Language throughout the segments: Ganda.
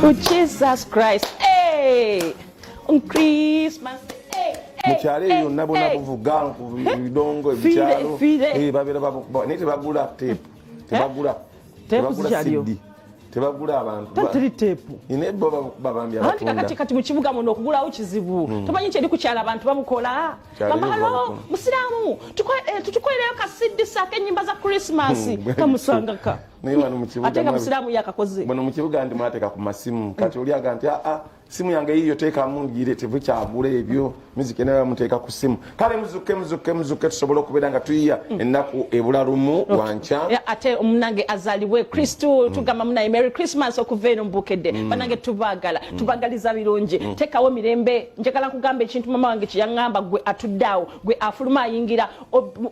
Oh, Jesus Christ. Hey! On Christmas. Mukyale yo nabona buvuga bidongo ebikyalo babera babukuba nete bagula tape tebagula CD tebagula abantu tatri tape ine babambya batunda kati mu kibuga muno okugulawo kizibu tomanyi kye ndikukyala abantu babukola bamalo musiramu tutukoleyo ka CD sake nyimba za Christmas kamusangaka niwa no mu kibuga ateka musiramu yakakoze bono mu kibuga ndi mwateka ku masimu kati oli aganti simu yange hiyo teka mungire tevukyagula ebyo muziki nayo muteeka ku simu kale muzuke tusobola okubeera nga tuyiya ennaku ebulalumu wancha ate omunange azaliwe Kristo tugamba munaye Merry Christmas okuva eno mbukedde banange tubagaliza birungi tekawo mirembe njagala kugamba ekintu mama wange kiyangamba gwe atuddawo gwe afuluma ayingira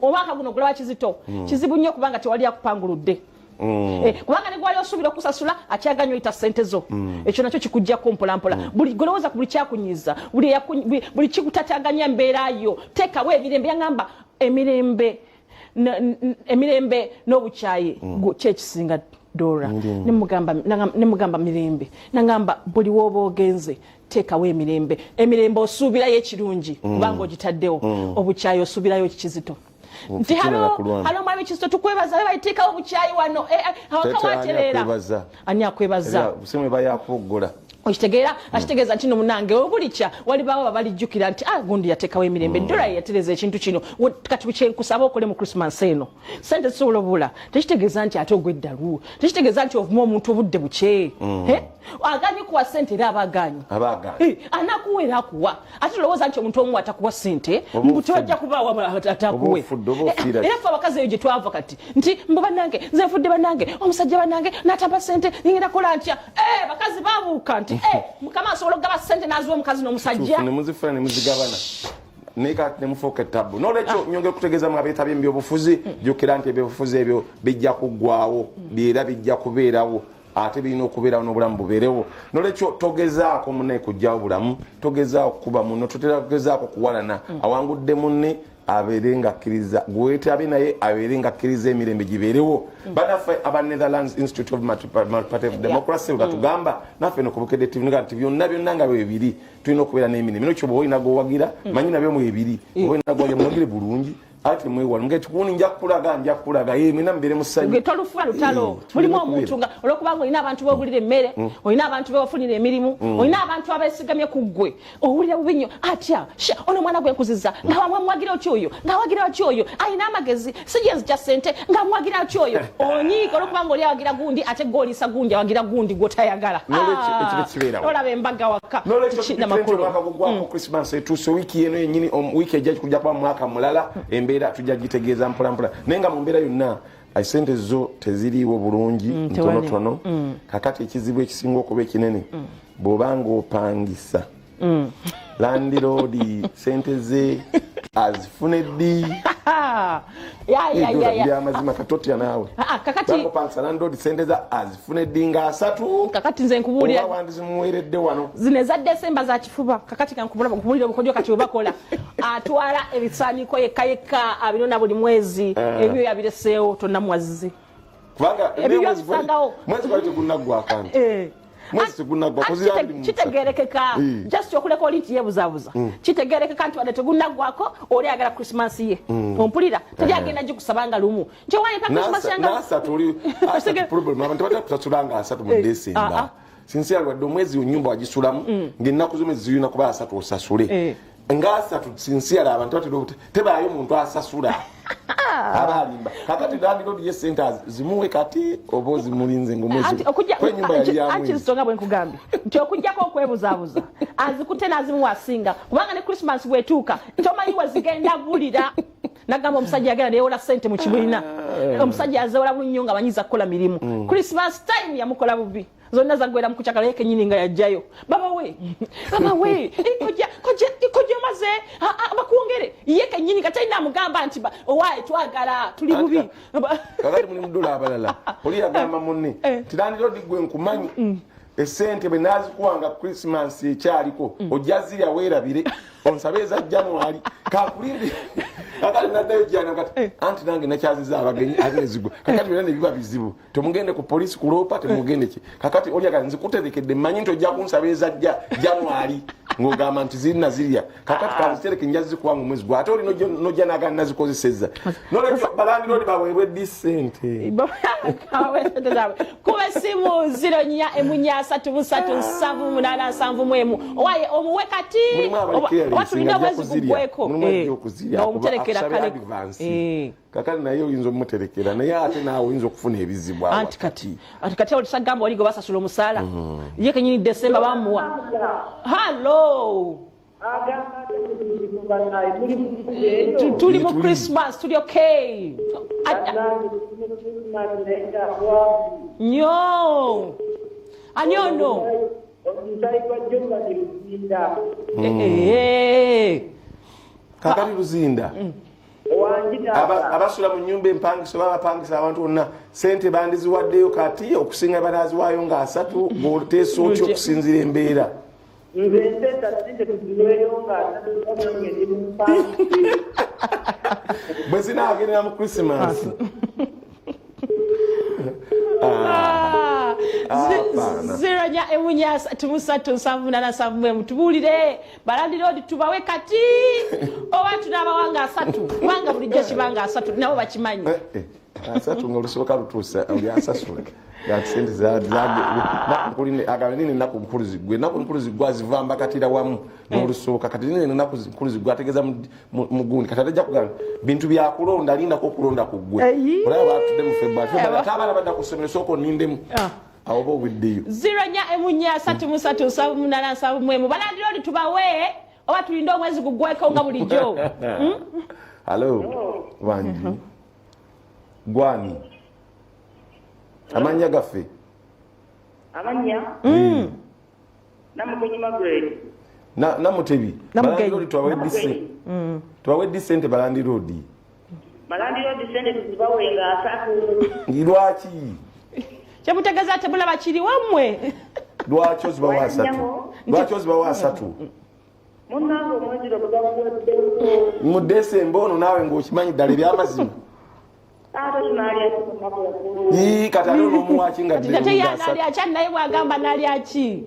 omwaka guno gulaba kizito kizibu nnyo kubanga tewali akupanguludde kubanga ne gwali osubira okusasula akyaganywa ita sente zo ekyo nakyo kikujjako mpolampola buli golowooza ku buli kyakunyiza buli kikutataganya mbeerayo tekawo emirembe yangamba emirembe n'obukyayi kyekisinga Dora nemugamba mirembe nangamba buli woba ogenze tekawo emirembe osuubirayo ekirungi kubanga ogitaddewo obukyayi osuubirayo kizito nti halo mwabe kisto tukwebaza bayiteekawo obukyayi wano awakawaterera ani akwebaza busemwe bayakugola okitegeera akitegeeza nti no munange obulikya walibawo balijjukira nti gundi yateekawo emirembe Dora yatereza ekintu kino kati kyenkusaba okole mu Christmas eno sente zisobola obula tekitegeeza nti ate ogweddalu tekitegeeza nti ovuma omuntu obudde bukye aganye kuwa sente era abaganyi anakuweera akuwa ate lowooza nti omuntu omu atakuwa sente mbutojja kubaawa atakuwe era fe abakazi eyo gye twava kati nti mbu bannange nze nfudde bannange omusajja bannange n'atamba sente ngenda kola ntya bakazi babuuka nti mukama asobola okugaba sente n'aziwa omukazi n'omusajja nemuzifuna nemuzigabana neka nemufoka tabu nolekyo nyongera kutegeeza mu abeetabi ebyobufuzi jjukira nti ebyobufuzi ebyo bijja kuggwawo era bijja kubeerawo ate birina okubeerawo n'obulamu bubeerewo nolekyo togezaako munne kujjawo bulamu togezaako kuba muno totera kugezaako kuwalana awangudde munne abeere nga akkiriza gwetaabe naye abeere nga akkiriza emirembe gibeerewo banaffe aba Netherlands Institute of Multiparty Democracy batugamba naffe nokubukedde nti byonna nga bwebiri tulina okubeera n'emirimu ekyo bwe olina gwowagira manyi nabyo mwebiri olina gwowagira muwagire bulungi ati mwewala ngeti kuni njakulaga mwina mbere musanyu ngetolufuwa lutalo mulimu omuntu nga olwokubanga olina abantu bogulira emmere olina abantu bebafunira emirimu olina abantu abesigamye ku ggwe owulira bubi nnyo atya ono mwana gwe nkuziza nga wamwagira ki oyo ayina amagezi sijenzi kya sente nga mwagira ki oyo onyiika olwokubanga oli awagira gundi ate gwolisa gundi awagira gundi gwotayagala olaba embaga waka tikina makulu Christmas etuuse wiiki eno yennyini wiiki ejja kujja kuba mwaka mulala embeera tujja gitegeeza mpolampola naye nga mu mbeera yonna esente zo teziriiwo bulungi ntonotono kakati ekizibu ekisinga okuba ekinene bw'obanga opangisa landiroodi sente ze azifune ddi byamazima katotya naawe bangopangisa landiroodi sente za azifune ddi nga 3 kakati nze nkubuulira wandizimuweeredde wano zino eza Desemba za kifuba kakati kankubuulira obukodyo kati bwe bakola atwala ebisaaniko yekka abirona buli mwezi ebyo yabireseewo tonna mwazizi kubanga ebyo byabisangawo mwezi gwali tegunaggwa akantu kitegerekeka just okuleka oli nti yebuzabuza kitegerekeka nti wadde tegunaggwako oli agala Christmas ye ompulira tegyagenda gikusabanga lumu nkyowanyeka Christmas yanga problem abantu batatusulanga 3 mu Desemba sincerely wadde omwezi nyumba wagisulamu ng'ennaku zomwezi ziyina kuba 3 osasule nga 3 sincerely abantu batero tebaayo omuntu asasula abalimba kakati landiroodi ye sente zimuwe kati oba ozimulinze ng'omwezi kwenyumba yali yamu akizisonga bwe nkugambye nti okujjako okwebuzaabuza azikute n'azimuwasinga kubanga ne Christmas bwetuuka nti omanyi wezigenda bulira nagamba omusajja yagenda neyewola sente mu kibiina omusajja yazewola bunnyo nga banyiza kukola mirimu Christmas time yamukola bubi zonna zaggwera mukukyakala yeke nyini nga yajjayo baba we kojja maze bakwongere yeke nyini katalina amugamba nti owaye twagala tuli bubi kakati muli mudula abalala oli yagamba munne tirandiroodi gwe nkumanyi esente bwe nazikuwanga Christmas ekyaliko ojja zirya weerabire onsabe eza January kakulinde kakati naddayo jana kati anti nange nakyaziza abagenyi abezigwa kakati byonna biba bizibu temugende ku poliisi kuloopa temugende ki kakati olya kati nzikuterekedde mmanyi nti ojja kunsaba ezajja January ng'ogamba nti zirina zirya kakati kanzitereke njazi kuwanga omwezi gwa ate oli nojja nagana nazikozesezza nolwekyo balandiro baweebwe disente kuba essimu 0-4-3-3-7-8-7 owaye omuwe kati watulina omwezi gugweko omuterekera kale kakati naye oyinza omumuterekera naye ate naawe oyinza okufuna ebizibu anti kati olisagamba oligo basasula omusaala ye kenyini December bamuwa hallo tuli mu Christmas tuli okay nyo anyono kakati Luzinda abasula mu nyumba empangiso babapangisa abantu bonna sente bandiziwaddeyo kati okusinga banaziwaayo nga 3 ng'oteesa otya okusinzira embeera bwe zinaagendera mu Christmas 0-3-3-7-8-7 tubuulire balandira odi tubawe kati oba tunaabawanga 3 kubanga bulijjo kibanga 3 nabo bakimanyi 3 nga olusoboka lutuusa oli asasula gati sente agambe nini ennaku nkulu ziggwe ennaku nkulu ziggwe azivamba katira wamu n'olusoboka kati nini ennaku nkulu ziggwe ategeeza mu gundi kati atajja kugamba bintu byakulonda alindako okulonda ku ggwe olaba batudde mu February ate abaana badda ku ssomero sooka onindemu awo oba obuddeyo 0-4-3-3-7-8-7 balandira oli tubawe oba tulinde omwezi gugweko nga bulijjo halo wangi gwani amanya gaffe amanya namugenyi Margaret namutebi balandirodi twawe disente balandirodi sente tuzibawenga 3 lwaki kyemutegeeza tebulaba kiri wammwe lwaki ozibawa 3 munange omweziro mu December ono naawe ng'okimanyi ddala ebyamazima kati ate n'omuwaki nga ddala naye bwagamba nalyaki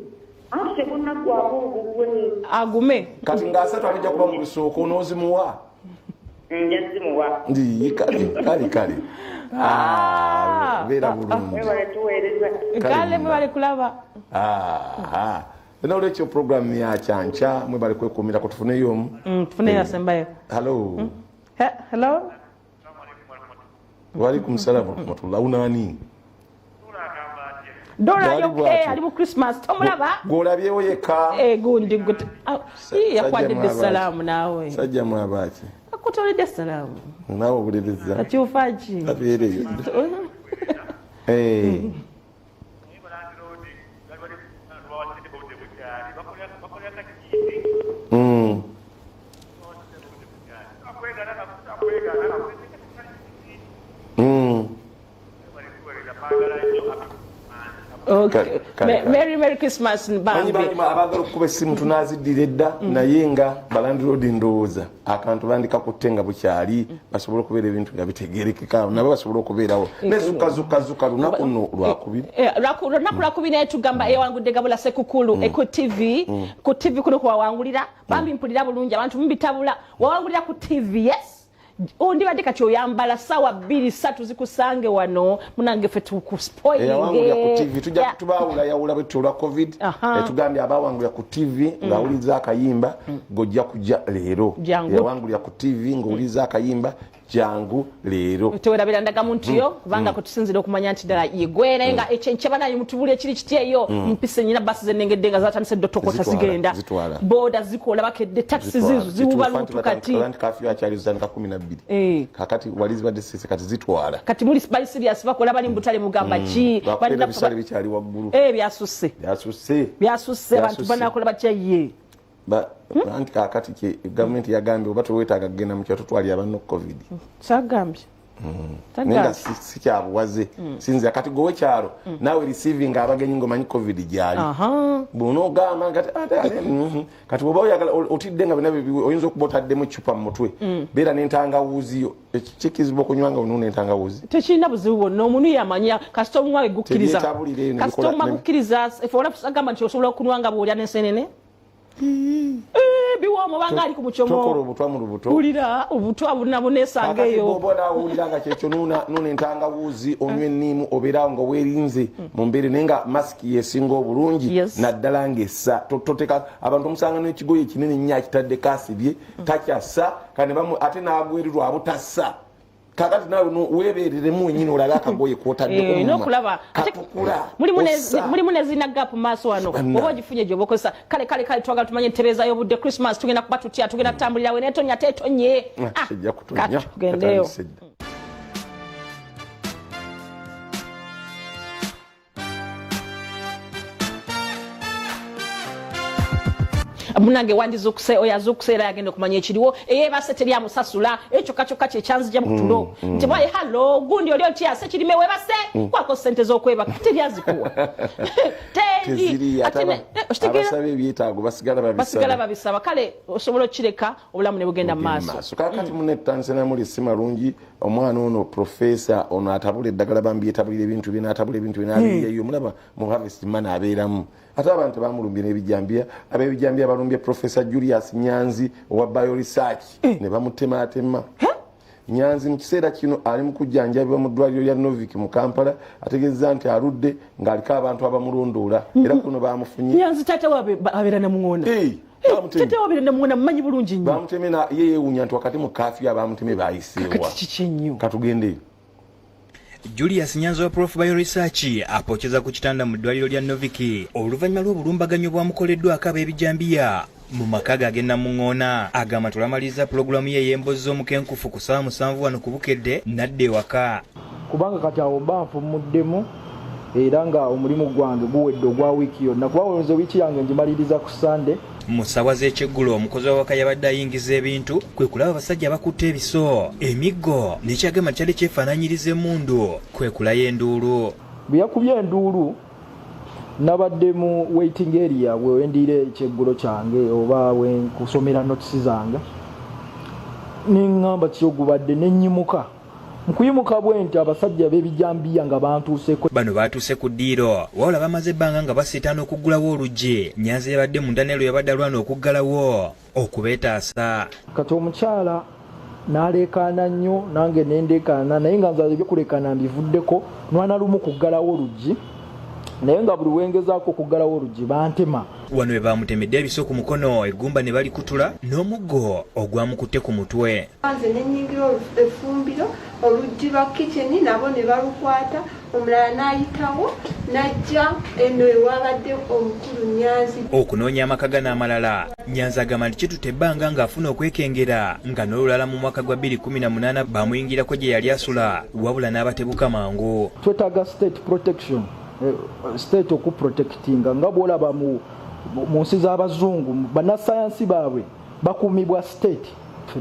agume kati nga 3 alijja kuba mu lusooka onoozimuwa kale beera bulungi kale mwe bali kulaba nolwekyo programu yakyanca mwe bali kwekumira kutufuneyo omu tufuneyo asembayo hello Waalaikum salaam wa rahmatullah. Unaani? Dora yoke ali mu Christmas tomulaba? Golabyewo yeka. Gundi gut. Yakwadde salamu nawe. Sajja mwabaki. Akutolede salamu. Nawe obuliriza. Kakyufaji. Abeereyo. Okay. Merry Christmas bambi. Abagala okuba essimu tunaziddira edda naye nga balandirodi ndowooza akantu bandika kutenga bukyali basobola okubeera ebintu nga bitegerekeka nabo basobola okubeerawo nezukazuka lunaku nno lwakubiri lunaku lwakubiri naye tugamba eyawangudde Gabula Sekukulu ku TV kuno kwawangulira bambi mpulira bulungi abantu mubitabula wawangulira ku TV yes ondibadde kati oyambala sawa 2-3 zikusange wano munange ffe tukuspoilinge ku TV tujja tubawula yawula bwetu olwa covid etugambye abawangulira ku TV ngawuliza akayimba gojja kujja leero yawangulira ku TV ngawuliza akayimba jangu leero tewerabira ndaga muntu yo kubanga kutusinzira okumanya nti ddala yegwe naye nga ekyenkyeba naye mutubuli ekiri kiti eyo mpise nyina basi zenengedde nga zatandise dotokota zigenda boda zikola bakedde taxi ziwuba lutu kati kafyu akyali zitandika 12 kakati walizibadde sisi kati zitwala kati muli bali serious bakola bali mbutale mugamba ki balina bisale bikyali waggulu byasusse abantu banakola bakyaye anti kakati ke government yagambye oba towetaaga kugenda mu kyato twali abantu covid kyagambye Nenga si kyabuwaze sinza kati gowe kyalo nawe receiving abagenyi ngomanyi covid gyali buno gama kati boba oyagala otidde nga bina oyinza okubotadde mu chupa mu mutwe bera n'entanga wuziyo ekikizibwa kunywanga uno n'entanga wuzi tekina buzibu no omuntu yamanya kasito omwawe gukkiriza kasito omwagukkiriza efola kusagamba nti osobola okunywanga bwolya n'ensenene biwa mubanga ali ku muchomo tokoro obutwa mu lubuto ulira obutwa bunabonesanga eyo boboda uliranga kyekyo nuna entanga wuzi onywe nimu obera ngo werinze mu mbere nenga mask yesinga obulungi naddala ngessa toteka abantu musanga n'ekigoye kinene nnyo akitadde kasibye takyassa kandi bamu ate n'agwerirwa abutassa kakati nawe weberere mu nyine olaga akagoye kwotadde ko no kulaba muri munezi na gap maso wano obo gifunye gyo bokosa kale twagala tumanye tereza yo budde Christmas tugenda kubatutya tugenda kutambulira we netonya tetonye sejja kutonya gendeyo munange wandizukuse oyazukusera yagenda kumanya ekiriwo eyebase teri amusasula ekyo kachoka kye kyanzija mutulo nti bwaye hallo gundi oli otya se kirime webase kwako sente zokweba teri azikuwa teri abasabe byetaago basigala babisaba kale osobola okireka obulamu ne bugenda maaso kakati munne Tanzania muli simalungi omwana ono professor ono atabula eddagala bambyetabulira ebintu binaatabula mulaba mu harvest man abeeramu ate abantu bamulumbye n'ebijjambya ab'ebijjambya balumbye Professor Julius Nyanzi owa bioresearch ne bamutematema Nyanzi mu kiseera kino ali mu kujjanjabibwa mu ddwaliro lya Novik mu Kampala ategeeza nti aludde ng'aliko abantu abamulondoola era kuno bamufunye Nyanzi tate abeera na muŋona tate wabeera na muŋona mumanyi bulungi nnyo bamuteme na yeewuunya nti wakati mu kafyu abamuteme baayiseewa kati kiki nnyo katugendeyo Julius Nyanzi wa Prof Bioresearch apocheza ku kitanda mu ddwaliro lya Noviki oluvannyuma lw'obulumbaganyo bwamukoleddwa akaba ebijjambiya mu makaga agenda muŋona agamba tulamaliza pulogulamu ye ey'emboozi z'omukenkufu ku ssaawa 7 wano ku Bukedde nadde ewaka kubanga kati awo banfumuddemu era nga omulimu gwange guwedde ogwa wiiki yonna kuba weezo wiiki yange ngimaliriza ku Sunday mu ssaawa z'ekyeggulo omukozi w'awaka yabadde ayingiza ebintu kwe kulaba abasajja abakutte ebiso emiggo nekyagamba kyali kyefaananyiriza emmundu kwe kulayo enduulu bwe yakubye enduulu nabadde mu waiting area wendiire ekyeggulo kyange oba kusomera notisi zange neŋŋamba kyogubadde nenyimuka mukuyimuka bwe nti abasajja b'ebijjambiya nga bantuuseko bano baatuuse ku ddiiro wabula bamaze ebbanga nga basiitaana okuggulawo oluggi Nyanzi yabadde mu ndanelo yabadde alwana okuggalawo okubeetaasa kati omukyala n'aleekaana nnyo nange nendeekaana naye nga nzaze ebyokulekaana mbivuddeko nwana lumu kuggalawo oluggi naye nga buli wengezaako okuggalawo oluggi bantema wano we bamutemedde ebiso ku mukono eggumba ne balikutula n'omuggo ogwamukutte ku mutwe nze nenyingira efumbiro oluggi lwa kitchen nabo ne balukwata omulala n'ayitawo najja eno ewabadde omukulu Nyanzi okunoonya amakaga n'amalala Nyanzi agamba nti kitutte ebbanga ng'afuna okwekengera nga n'olulala mu mwaka gwa 2018 bamuyingirako gye yali asula wabula n'abatebuka mangu twetaaga state protection state okuprotectinga nga bwolaba mu nsi z'abazungu bannasayansi baabwe bakuumibwa state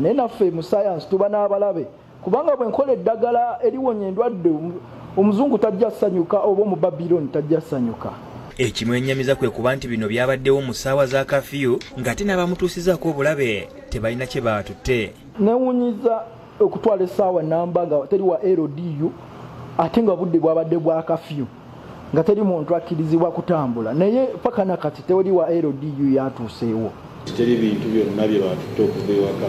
naye naffe mu sayansi tuba n'abalabe kubanga bwe nkola eddagala eriwonya endwadde omuzungu tajja ssanyuka oba omu Babylon tajja ssanyuka ekimwenyamiza kwe kuba nti bino byabaddewo mu ssaawa za kafiyu ng'ate n'abamutuusizaako obulabe tebalina kye baatutte newunyiza okutwala essaawa namba nga teri wa LDU ate nga budde bwabadde bwa kafiyu nga teri muntu akkirizibwa kutambula naye paka nakati tewali wa LDU yatuuseewo teri bintu byonna bye batutte okuva ewaka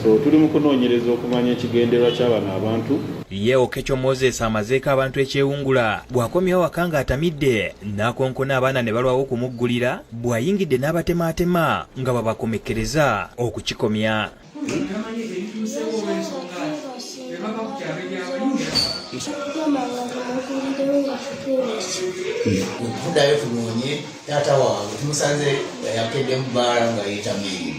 so tuli mu kunoonyereza okumanya ekigendererwa ky'abano abantu ye Okechyo Moses amazeeko abantu ekyewungula bw'akomyawo waka ng'atamidde n'akonkona abaana ne balwawo okumuggulira bw'ayingidde n'abatemaatema nga babakomekkereza okukikomya okuddayo tunoonye taata waabwe tumusanze yakedde mu bbaala nga yeetamiimu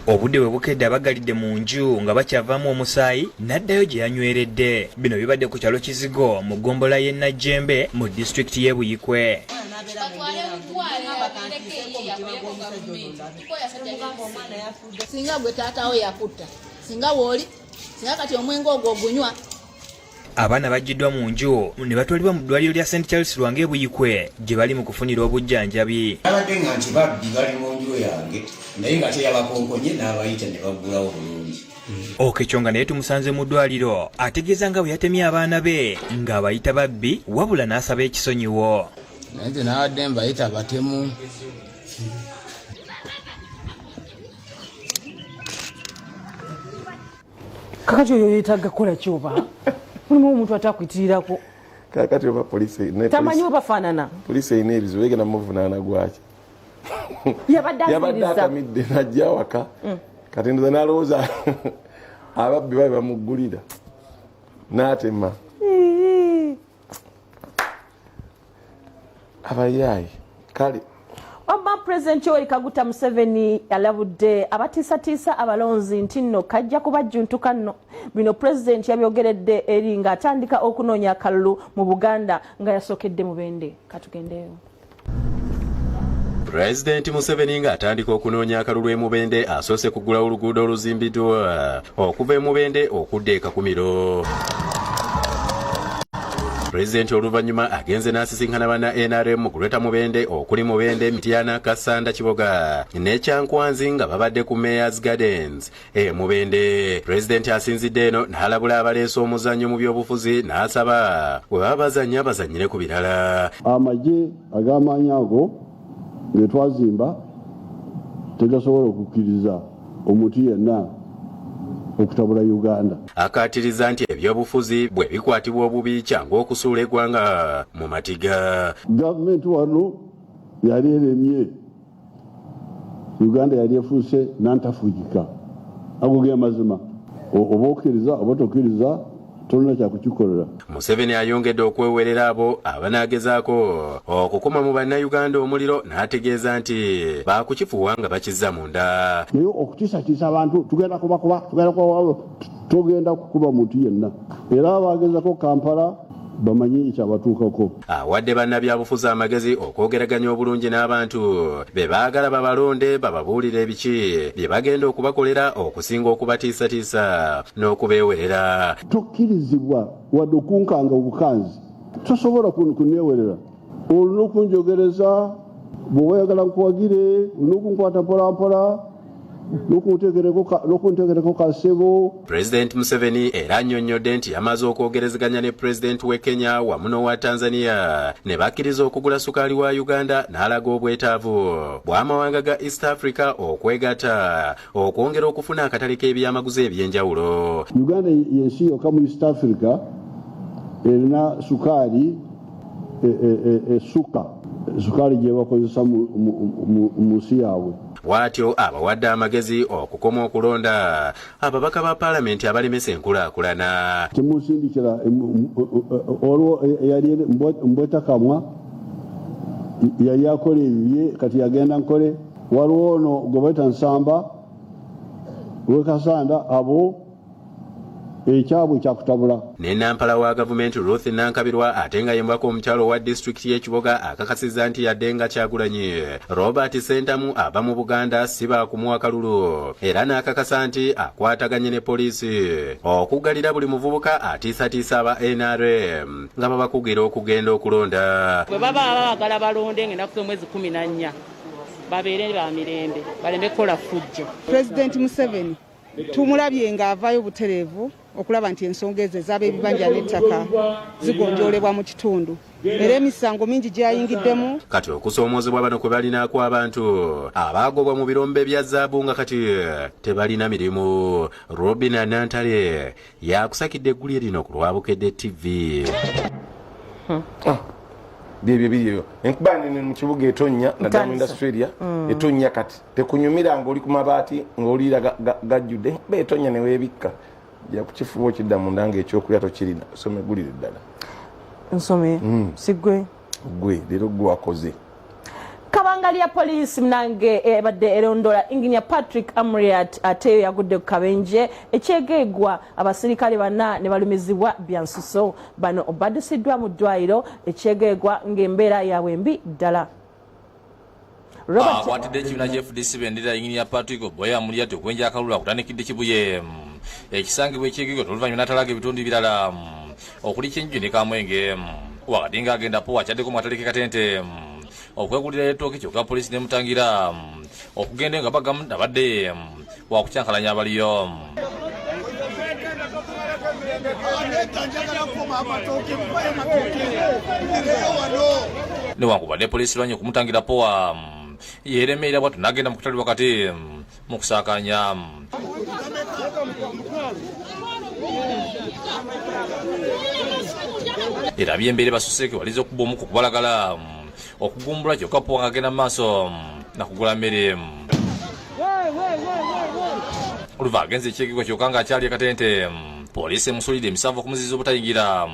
obudde bwe bukedde abagalidde mu nju nga bakyavaamu omusaayi n'addayo gye yanyweredde bino bibadde ku kyalo Kizigo mu ggombolola y'e Najjembe mu disitulikiti y'e Buyikwe singa gwe taatawo yakutta singa wooli singa kati omwenge ogwo ogunywa Abaana bajjiddwa mu nju ne batwalibwa mu ddwaliro lya St Charles Lwange Buyikwe gye bali mu kufunira obujjanjabi. Abadde nga nti babbi bali mu nju yange naye nga teyabakonkonye n'abayita ne baggulawo bulungi. Okechonga naye tumusanze mu ddwaliro ategeeza nga bwe yatemye abaana be ng'abayita babbi wabula n'asaba ekisonyiwo. Naye nze n'abadde mbayita batemu. Kakati oyo yeetaaga kukola ky'oba mulimu omuntu atakwitirirako kakati oba polisi tamanyi we bafaanana. Polisi erina ebizibu egenda muvunaana gwaki yabadde atamidde najja awaka kati ndoza n'alowooza ababbi babe bamuggulira n'atema abayaayi kale. Obama President Yoweri Kaguta Museveni alabudde abatiisatiisa abalonzi nti nno kajja kubajjuntuka nno. Bino President yabyogeredde eri ng'atandika okunoonya akalulu mu Buganda nga yasookedde Mubende. Katugendeyo. President Museveni ng'atandika okunoonya akalulu e Mubende asoose kugulawo oluguudo oluzimbiddwa okuva e Mubende okudda e Kakumiro. President oluvannyuma agenze n'asisinkana banna NRM mu kuleta Mubende okuli Mubende, Mityana, Kasanda, Kiboga ne Kyankwanzi nga babadde ku Mayor's Gardens e Mubende. President asinzidde eno n'alabula abaleese omuzannyo mu by'obufuzi n'asaba bwe baba bazannya bazannyire ku birala. Amagye ag'amaanyi ago ge twazimba tegasobola okukkiriza omuntu yenna okutabula Uganda. Akatiriza nti ebyobufuzi bwe bikwatibwa obubi kyangu okusuula eggwanga mu matiga. Gavumenti wano yali eremye Uganda yali efuuse nantafugika ago ge mazima oba okkiriza oba tokkiriza tolina kyakukikolera. Museveni ayongedde okwewerera abo abanaagezaako okukuma mu bannayuganda omuliro n'ategeeza nti baakukifuuwa nga bakizza munda. Naye okutiisatiisa abantu tugenda kubakuba togenda kukuba muntu yenna era abaagezako Kampala bamanyi ekyabatuukako. Awadde bannabyabufuzi amagezi okwogeraganya obulungi n'abantu be baagala babalonde bababuulire ebiki bye bagenda okubakolera okusinga okubatiisatiisa n'okubeewerera. Tokkirizibwa wadde okunkanga obukanzi tosobola kunneewerera. Olina okunjogereza bw'oyagala nkuwagire, olina okunkwata mpolampola n'okuntegereko kasebo. President Museveni era annyonnyodde nti yamaze okwogerezeganya ne President w'e Kenya wamu n'owa Tanzania ne bakkiriza okugula sukaali wa Uganda n'alaga obwetaavu bw'amawanga ga East Africa okwegatta okwongera okufuna akatale k'ebyamaguzi eby'enjawulo. Uganda yensi yokka mu East Africa erina sukaali sukaali gye bakozesa mu nsi yaabwe. Bw'atyo abawadde amagezi okukoma okulonda ababaka ba Paalamenti abalemesa enkulaakulana. Temusindikira olwo eyali mbwetakamwa yali akola ebibye kati yagenda nkole. Waliwo ono gwe bayita Nsamba w'e Kasanda abo ekyabwe kyakutabula. Ne Nampala wa gavumenti Ruth Nankabirwa ate nga yembako omukyalo wa disitulikiti y'Ekiboga akakasizza nti yadde nga Kyagulanyi Robert Sentamu aba mu Buganda si baakumuwa kalulu era n'akakasa nti akwataganye ne poliisi okuggalira buli muvubuka atiisatiisa aba NRM nga babakugira okugenda okulonda. Bwe baba baagala balonde ng'ennaku z'omwezi 14 babeere ba mirembe baleme kukola fujjo. President Museveni tumulabye ng'avaayo butereevu okulaba nti ensonga ezo ez'ab'ebibanja n'ettaka zigonjoolebwa mu kitundu era emisango mingi gyayingiddemu. Kati okusoomoozebwa bano kwe balinaako abantu abaagobwa mu birombe bya zaabu nga kati tebalina mirimu. Robin Nantale yakusakidde eggulire lino ku Lwabukedde TV. Byebyo biriyo enkuba nene mu kibuga etonnya naddala mu Australia etonnya kati tekunyumira ng'oli ku mabaati ng'oliira gajjudde enkuba etonnya ne weebikka ja kukifuba okidda munda ng'ekyokulya tokirina. Some eggulire ddala nsome sigwe gwe leero gwe wakoze. Kabanga lya poliisi mnange ebadde erondola Engineer Patrick Amriat ate yagudde ku kabenje ekyegeegwa abasirikale bana ne balumizibwa byansuso bano obaddusiddwa mu ddwaliro ekyegeegwa ng'embeera yaabwe mbi ddala. Akwatidde ekibiina kya FDC bendera Engineer Patrick Oboya Amriat okwenja akalulu akutandikidde Kibuye ekisangibwa ekyegeegwa toluvannyuma n'atalaga ebitundu ebirala. okuli kyenju ne kamwenge wakati ng'agenda po akyaddeko mwataleke katente okwegulira ettooke kyokka poliisi nemutangira okugenda nga bagamu abadde wakukyankalanya abaliyo. Newankubadde poliisi lwanye okumutangira powa yeremerera bwatyo n'agenda mu kutali wakati mu kusaakanya. Era byembeere basuseeke waliza okuba omu ku kubalagala okugumbula kyokka powa ng'agenda mu maaso nakugula mmere. Oluva agenze ekyegegwa kyokka ng'akyali akatente poliisi emusulidde emisanvu okumuziza obutayingira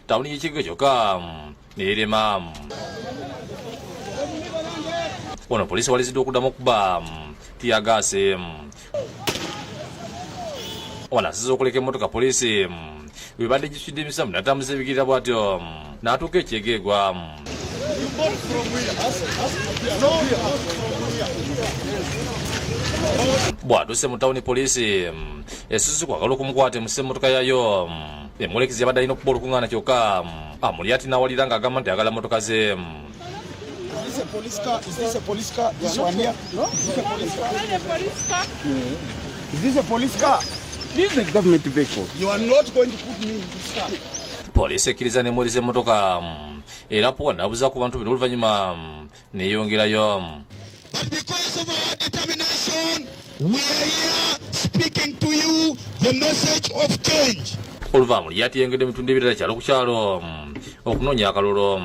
tawuni y'ekyegegwa kyokka neerema. Ono poliisi walizidde okuddamu okuba tiyagaase. Ono asize okuleka emmotoka poliisi bwebadde gisudde emisanvu n'atambuza ebigirira bw'atyo n'atuuka ekyegegwa. Bw'atuuse mu tawuni poliisi esusse kwagala okumukwata emusse emmotoka yayo emulekezi yabadde alina okuba olukuŋŋaana kyokka amuli ati n'awalira ng'agamba nti ayagala mmotoka ze. Is this a police car? This one here? No? Is this a police car? Is this a police car? This is a government vehicle. You are not going to put me in this car. Poliisi ekkiriza nemuwuliza emmotoka era powa n'abuuza ku bantu bino oluvannyuma neeyongerayo. But because of our determination, we are here speaking to you the message of change. Oluvannyuma yatiyengedde emitunda ebirala kyalo ku kyalo okunoonya akalolo.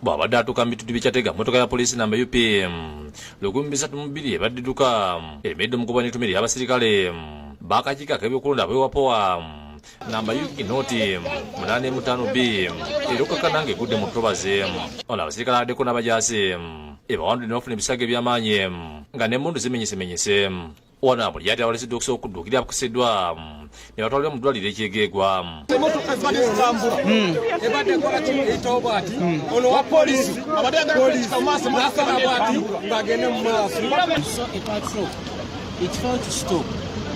Bw'abadde atuuka mu bitundu by'ekyatega mmotoka ya poliisi namba UP 332 ebadde edduka eremedde omugoba n'ettumire y'abasirikale b'akakiiko ak'ebyokulonda ab'ewapowa namba UP noti 855B era okakana ng'egudde mu ttobaze. Ono abasirikale abaddeko n'abajaasi ebawandule ne bafuna ebisago eby'amaanyi nga n'emmundu zimenyesemenyese. Ono abuli yati awaleseddwa okusobola okudduukira abakusiddwa ne batwalira mu ddwaliro ekyegegwa. Emmotoka zibadde zitambula ebadde ekola kiyitawo bw'ati ono wa poliisi abadde agala maaso n'asala bw'ati ng'agende mu maaso. It failed to stop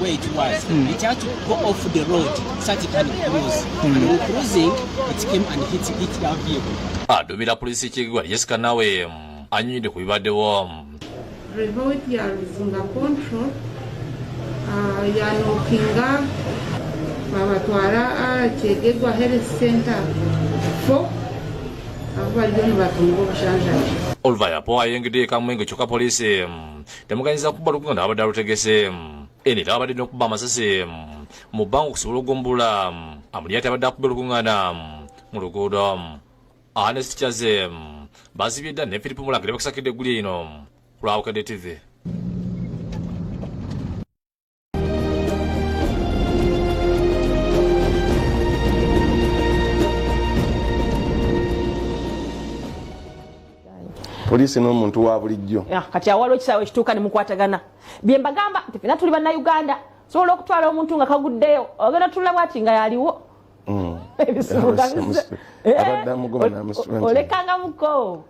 where it was. It had to go off the road so it can cruise. And when cruising, it came and hit that vehicle. Aduumira poliisi ekyegegwa Jessica nawe annyonnyodde ku bibaddewo. Revolt ya Luzinga Control yanokinga babatwara Kyegegwa Health Center 4 abo baliyo nibatunga obushanjaji. Oluvaya po ayengedde Kamwenge kyokka poliisi temuganyiza kuba lukunga abadde alutegese era abadde n'okuba amasasi mu bbanga okusobola okugombula amuli ati abadde akuba olukuŋŋaana mu luguudo. Ernest Kyaze basibye dda ne Philip Mulangire bakusakidde egguli eno ku Lwabukedde TV. Poliisi n'omuntu wa bulijjo. Kati awaliwo ekisaawe ekituuka ne mukwatagana. Bye mbagamba nti ffenna tuli bannayuganda sobola okutwala omuntu nga kaguddeyo ogenda tulla bw'ati nga yaliwo. Olekanga muko.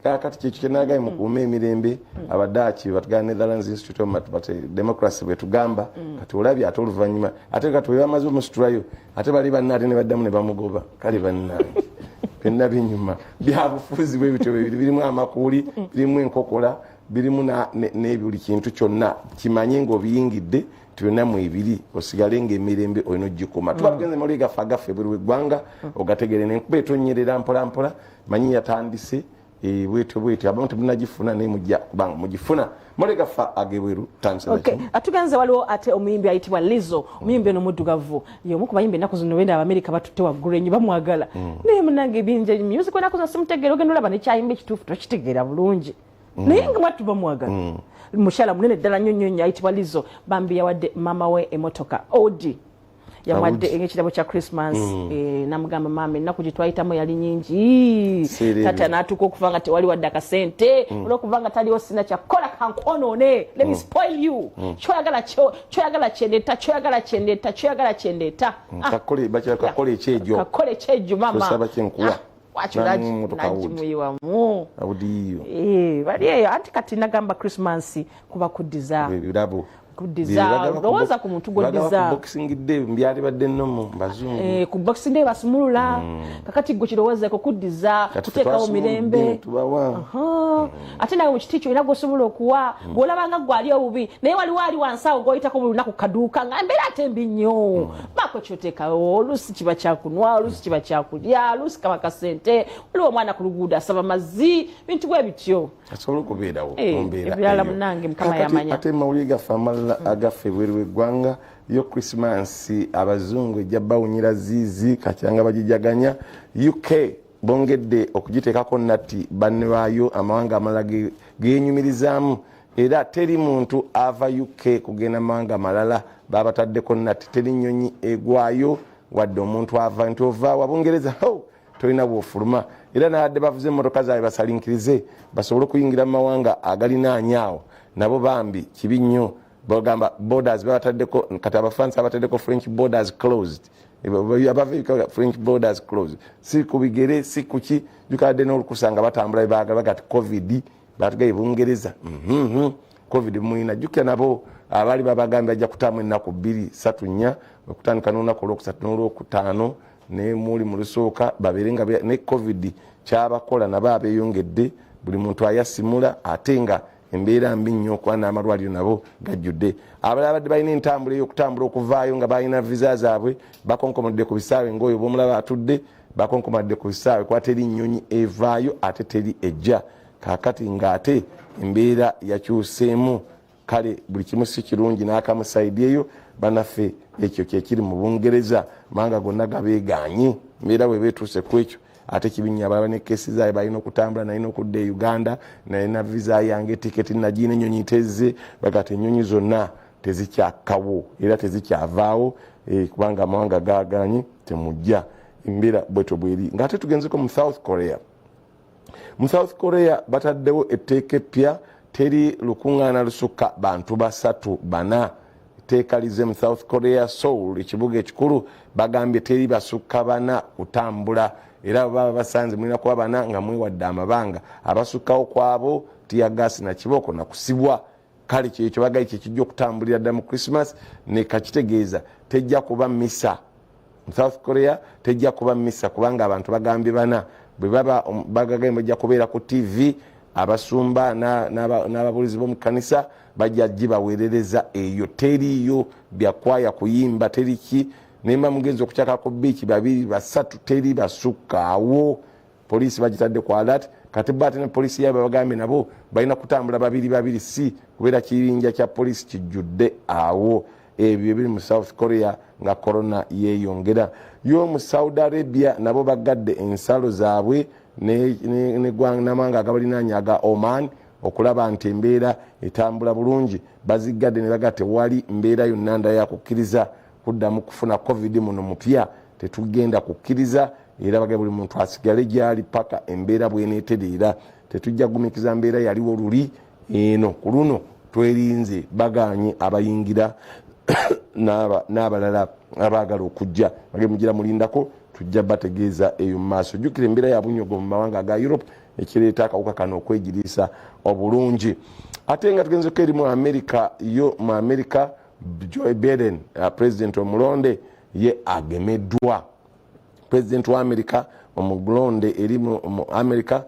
Kakati kyekyo kyenagaye mukuuma emirembe abaddaaki batugana Netherlands Institute of Democracy bwe tugamba kati olabye ate oluvannyuma ate kati we bamaze omusitulayo ate bali banna ate ne baddamu ne bamugoba kale bannange byonna binyuma byabufuzi bwe bityo bibiri birimu amakuuli birimu enkokola birimu n'ebuli kintu kyonna kimanye ng'obiyingidde byonna mu ebiri osigale ng'emirembe olina ogikoma tuba tugenze mali gaffe agaffe buli weggwanga ogategere n'enkuba etonyerera mpola mpola manyi yatandise bwetyo abamu temunagifuna naye mujja kubanga mugifuna mali gaffe agebweru tandise. Atugenze waliwo ate omuyimbi ayitibwa Lizzo omuyimbi ono muddugavu y'omu ku bayimbi ennaku zino benda Abamerika batutte waggulu ennyo bamwagala naye munnange ebinja music ennaku zino simutegeera ogenda olaba nekyayimba ekituufu tokitegeera bulungi naye nga mwattu bamwagala. Mukyala munene ddala nnyo nnyo ayitibwa Lizzo bambi yawadde mama we emotoka Audi yawadde ekirabo kya Christmas namugamba mama ennaku gye twayitamu yali nyingi tata n'atuuka okuva nga tewali wadde akasente olw'okuva nga taliwo sina kyakola kankonoone let me spoil you kyoyagala kyendeeta kakole ekyejo mama wakimuyiwamu bali eyo anti kati nagamba Christmas kuba kuddiza Kudiza ndowooza ku muntu gw'odiza boxing day mbyali badde nno mu bazungu ku boxing day basumulula kakati gwe kirowooza ko kudiza kuteekawo mirembe ate nawe mu kiti kyo era gw'osobola okuwa bw'olabanga gwali obubi naye wali wansawo gw'oyitako buli lunaku kaduuka nga mbeera ate mbi nnyo baako kyoteekawo oluusi kiba kyakunwa oluusi kiba kyakulya oluusi kaba kasente waliwo omwana ku luguudo asaba mazzi bintu bwe bityo asobola okubeerawo ebirala munange mukama yamanya ate mawulire gaffe amalala agaffe ebweru w'eggwanga yo Christmas abazungu ejja bawunyira ziizi kakyanga bagijaganya UK bongedde okugiteekako nati banne baayo amawanga amalala geenyumirizaamu era teri muntu ava UK kugenda mawanga amalala babataddeko nati teri nnyonyi egwayo wadde omuntu ava nti ovaawo Abongereza tolina bwofuluma era naadde bavuze emmotoka zaabwe basalinkirize basobole okuyingira mu mawanga agalinaanyaawo nabo bambi kibi nnyo bagamba borders babataddeko kati abafaransa bataddeko French borders closed abava French borders closed si ku bigere si kuki jukadde n'olukusanga batambula bebaagala bagati covid batugaye Bungereza covid mwina jukya nabo abali babagambye ajja kutaamu ennaku 2-3 okutandika n'olunaku olwokusatu n'olwokutaano ne muli mu lusooka babeerenga ne covid kyabakola nabo abeeyongedde buli muntu ayasimula ate nga embeera mbi nnyo okuba n'amalwaliro nabo gajjudde abalala badde balina entambula ey'okutambula okuvaayo nga balina visa zaabwe bakonkomadde ku bisaawe ng'oyo bw'omulaba atudde bakonkomadde ku bisaawe kuba teri nnyonyi evaayo ate teri ejja kaakati ng'ate embeera yakyuseemu kale buli kimu si kirungi n'akamusaidi eyo banaffe ekyo kyekiri mu Bungereza manga gonna gabeeganye embeera bwe beetuuse ku ekyo ate kibinya abalaba ne kesi zaayo balina okutambula nalina okudda e Uganda nalina visa yange tiketi nagiina ennyonyi tezze bagati ennyonyi zonna tezikyakawo era tezikyavaawo kubanga amawanga gaaganye temujja embeera bwetyo bweri ng'ate tugenzeko mu South Korea. Mu South Korea bataddewo etteeka eppya teri lukuŋŋaana lusukka bantu 3-4 teekalize mu South Korea Seoul ekibuga ekikulu bagambye teri basukka 4 kutambula era baba basanze mulina kuba 4 nga mwewadde amabanga abasukkawo kwabo tiyagasi na kiboko na kusibwa kale kyekyo bagayi kyekijja okutambulira ddala mu Christmas ne kakitegeeza tejja kuba misa mu South Korea tejja kuba misa kubanga abantu bagambye 4 bwe baba bagagambye bajja kubeera ku TV abasumba n'ababulizi b'omu kanisa bajja gibaweerereza eyo teriyo byakwaya kuyimba teriki nemba mugenzi okukyaka ku biiki 2-3 teri basukkaawo poliisi bagitadde ku alert kati bate ne poliisi yaabwe bagambye nabo balina kutambula 2-2 si kubeera kibinja kya poliisi kijjudde awo ebyo biri mu South Korea nga corona yeeyongera yo mu Saudi Arabia nabo bagadde ensalo zaabwe ne gwannamanga agabalinaanya aga Oman okulaba nti embeera etambula bulungi bazigadde ne baga tewali mbeera yonna ndala yakukkiriza kuddamu kufuna covid muno mupya tetugenda kukkiriza era baga buli muntu asigale gyali paka embeera bweneetereera tetujja gumikiza mbeera yaliwo luli eno ku luno twerinze baganye abayingira n'abalala abaagala okujja bage mugira mulindako tujja bategeeza eyo mu maaso jjukira embeera ya bunyogo mu mawanga aga Europe ekireeta akawuka kano okwegiriisa obulungi ate nga tugenzeko eri mu America yo mu America Joe Biden president omulonde ye agemeddwa president wa America omulonde eri mu America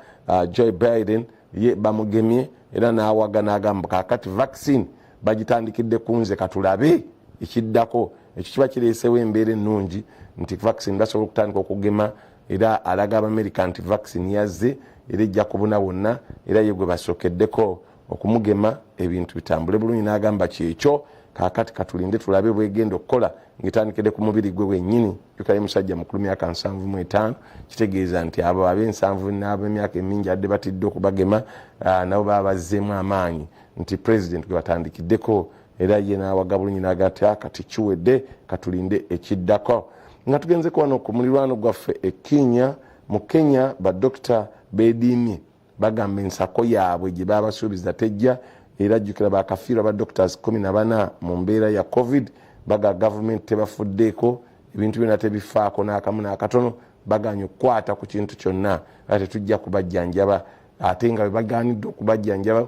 Joe Biden ye bamugemye era n'awaga n'agamba kakati vaccine bagitandikidde kunze katulabe ekiddako ekyo kiba kireesewo embeera ennungi nti vaccine basobola okutandika okugema era alaga Abamerika nti vaccine yazze era ejja kubuna wonna era ye gwe basookeddeko okumugema ebintu bitambule bulungi n'agamba kyekyo kakati katulinde tulabe bwegenda okukola ng'etandikidde ku mubiri gwe wennyini yukaye musajja mukulu myaka 75 kitegeeza nti abo ab'ensanvu n'ab'emyaka emingi adde batidde okubagema nabo baba bazzeemu amaanyi nti president gwe batandikiddeko era ye n'awaga bulungi n'agati kati kiwedde katulinde ekiddako nga tugenzeko wano ku mulirwano gwaffe Kenya mu Kenya badokita beediimye bagamba ensako yaabwe gye babasuubiza tejja era jjukira bakafiirwa ba doctors 14 mu mbeera ya covid baga government tebafuddeeko ebintu byonna tebifaako n'akamu n'akatono baganya okukwata ku kintu kyonna ate tujja kubajjanjaba ate nga bwe bagaanidde okubajjanjaba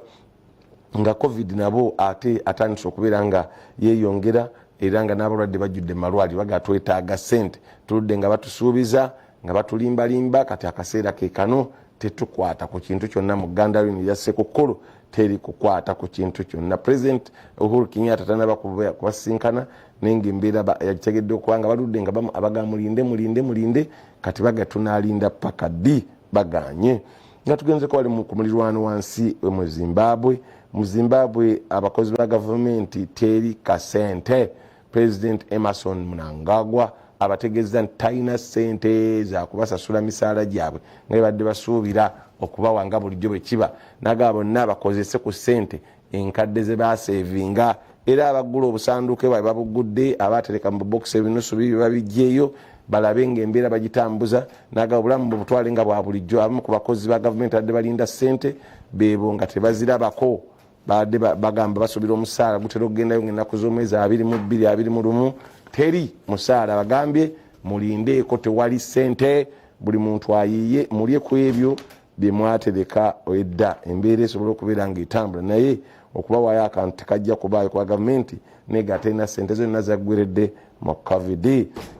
nga covid nabo ate atandise okubeera nga yeeyongera era nga n'abalwadde bajjudde malwali bagatwetaaga ssente tuludde nga batusuubiza nga batulimbalimba kati akaseera ke kano tetukwata ku kintu kyonna mu Uganda yino ya Ssekukkulu teri kukwata ku kintu kyonna. President Uhuru Kenyatta tanaba kubasinkana nenga embeera yategedde okubanga baludde nga abaga mulinde kati bagatunaalinda paka ddi baganye nga tugenze ko wali ku mulirwano wansi mu Zimbabwe. Mu Zimbabwe abakozi ba gavumenti teri kasente. President Emerson Mnangagwa abategeza ntaina sente za kubasasula misaala gyabwe nga badde basuubira okubawa nga bulijjo bwe kiba naga bonna bakozese ku sente enkadde ze basevinga era abagula obusanduke bwe babugudde abatereka mu box ebinusu bibi babijjeeyo balabe ng'embeera bagitambuza naga obulamu butwale nga bwa bulijjo. Abamu ku bakozi ba gavumenti adde balinda sente bebo nga tebazirabako badde bagamba basuubira omusaala gutera okugendayo ng'ennaku z'omwezi 22-21 teri musaala bagambye mulindeeko tewali sente buli muntu ayiye mulye ku ebyo bye mwatereka edda embeera esobola okubeera ng'etambula naye okubawaayo akantu tekajja kubaayo kwa gavumenti nega atalina sente zonna zaggweredde mu covid.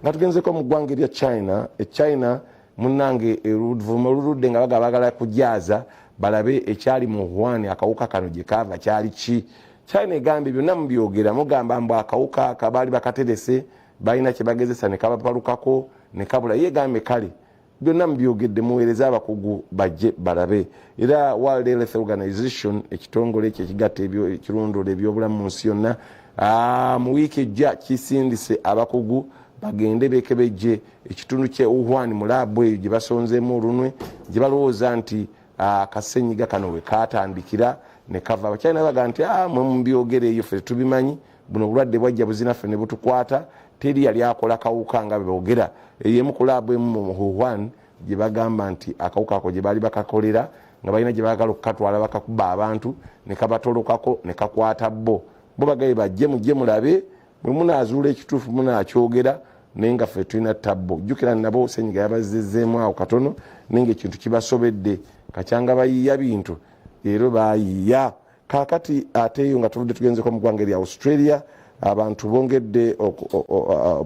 Nga tugenzeko mu ggwanga erya China China munnange oluvuma oluludde nga bagala kujaaza balabe ekyali mu Wuhan akawuka kano gye kaava kyali ki. China egambye byonna mubyogera mugamba mbu akawuka akabaali bakaterese balina kye bagezesa ne kabapalukako ne kabula ye gambe kale byonna mubyogedde muweereza abakugu bajje balabe. Era World Health Organization ekitongole ekyo ekigatta ekirondoola ebyobulamu mu nsi yonna mu wiiki ejja kisindise abakugu bagende bekebejje ekitundu kye Wuhan mu laabu eyo gye basonzeemu olunwe gye balowooza nti akasenyiga kano we katandikira ne kava. Abachina baga nti mwe mubyogere eyo ffe tubimanyi buno obulwadde bwajja buzinaffe ne butukwata teri yali akola kawuka nga bebogera eyemu ku laabu emu mu Wuhan gye bagamba nti akawuka ako gye baali bakakolera nga balina gye baagala okukatwala bakakuba abantu ne kabatolokako ne kakwata bo bagaye bajje mujje mulabe mwe munaazuula ekituufu munaakyogera naye nga ffe tulina tabbo. Jjukira nabo senyiga yabazizzeemu awo katono naye ng'ekintu kibasobedde kacyanga bayiiya bintu leero bayiiya kaakati ate eyo nga tuvudde tugenzeko mu ggwanga erya Australia abantu bongedde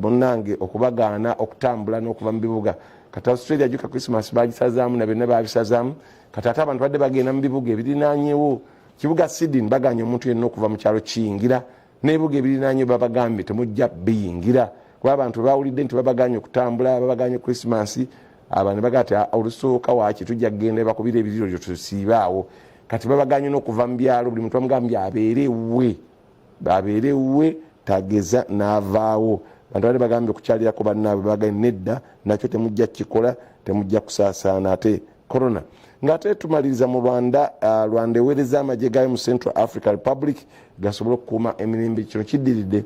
munnange okubagaana okutambula n'okuva mu bibuga kati Australia jjuka Christmas bagisazaamu na byonna babisazaamu kati ate abantu badde bagenda mu bibuga ebirinaanyewo kibuga Sydney baganye omuntu yenna okuva mu kyalo kiyingira n'ebibuga ebirinaanyewo babagambye temujja biyingira kuba abantu bawulidde nti babaganye okutambula babaganye Christmas abantu bagati olusooka waaki tujja kugenda bakubira ebiriro byo tusiibaawo kati babaganye n'okuva mu byalo buli muntu bamugambye abeerewe tageza n'avaawo bantu bali bagambye okukyalirako bannaabwe baganye nedda nakyo temujja kikola temujja kusaasaana ate corona. Ngate tumaliriza mu Rwanda eweereza amagye gayo mu Central African Republic gasobola okukuuma emirembe kino kiddiridde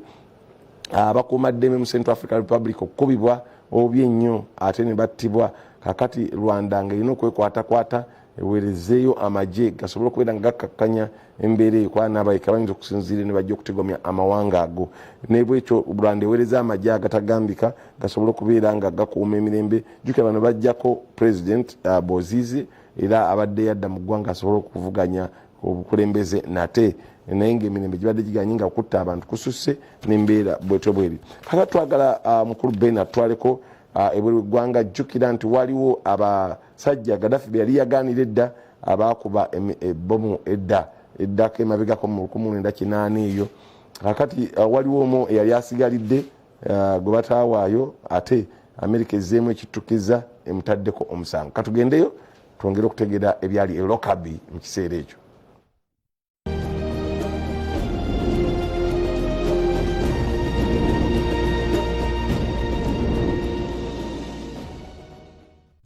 abakuumaddeme mu Central African Republic okukubibwa obubi ennyo ate ne battibwa kakati Rwanda ng'erina okwekwatakwata eweerezeeyo amagye gasobola okubeera nga gakkakkanya embeera eyo kuba n'abayika bayinza okusinziira ne bajja okutegomya amawanga ago nebwekyo Rwanda eweereza amagye agatagambika gasobola okubeera nga gakuuma emirembe. Jjukira bano bajjako President Bozize era abadde yadda mu ggwanga asobola okuvuganya obukulembeze nate naye ng'emirembe gibadde giganye nga okutta abantu kususse n'embeera bwetyo bweri. Kaka twagala mukulu Ben atwaleko ebweru eggwanga. Jjukira nti waliwo abasajja Gaddafi be yali yaganira edda abakuba ebbomu eddako emabegako mu 1980 eyo kakati waliwo omu eyali asigalidde gwe bataawaayo ate Amerika ezzeemu ekittukiza emutaddeko omusango. Katugendeyo twongere okutegeera ebyali elokabi mu kiseera ekyo.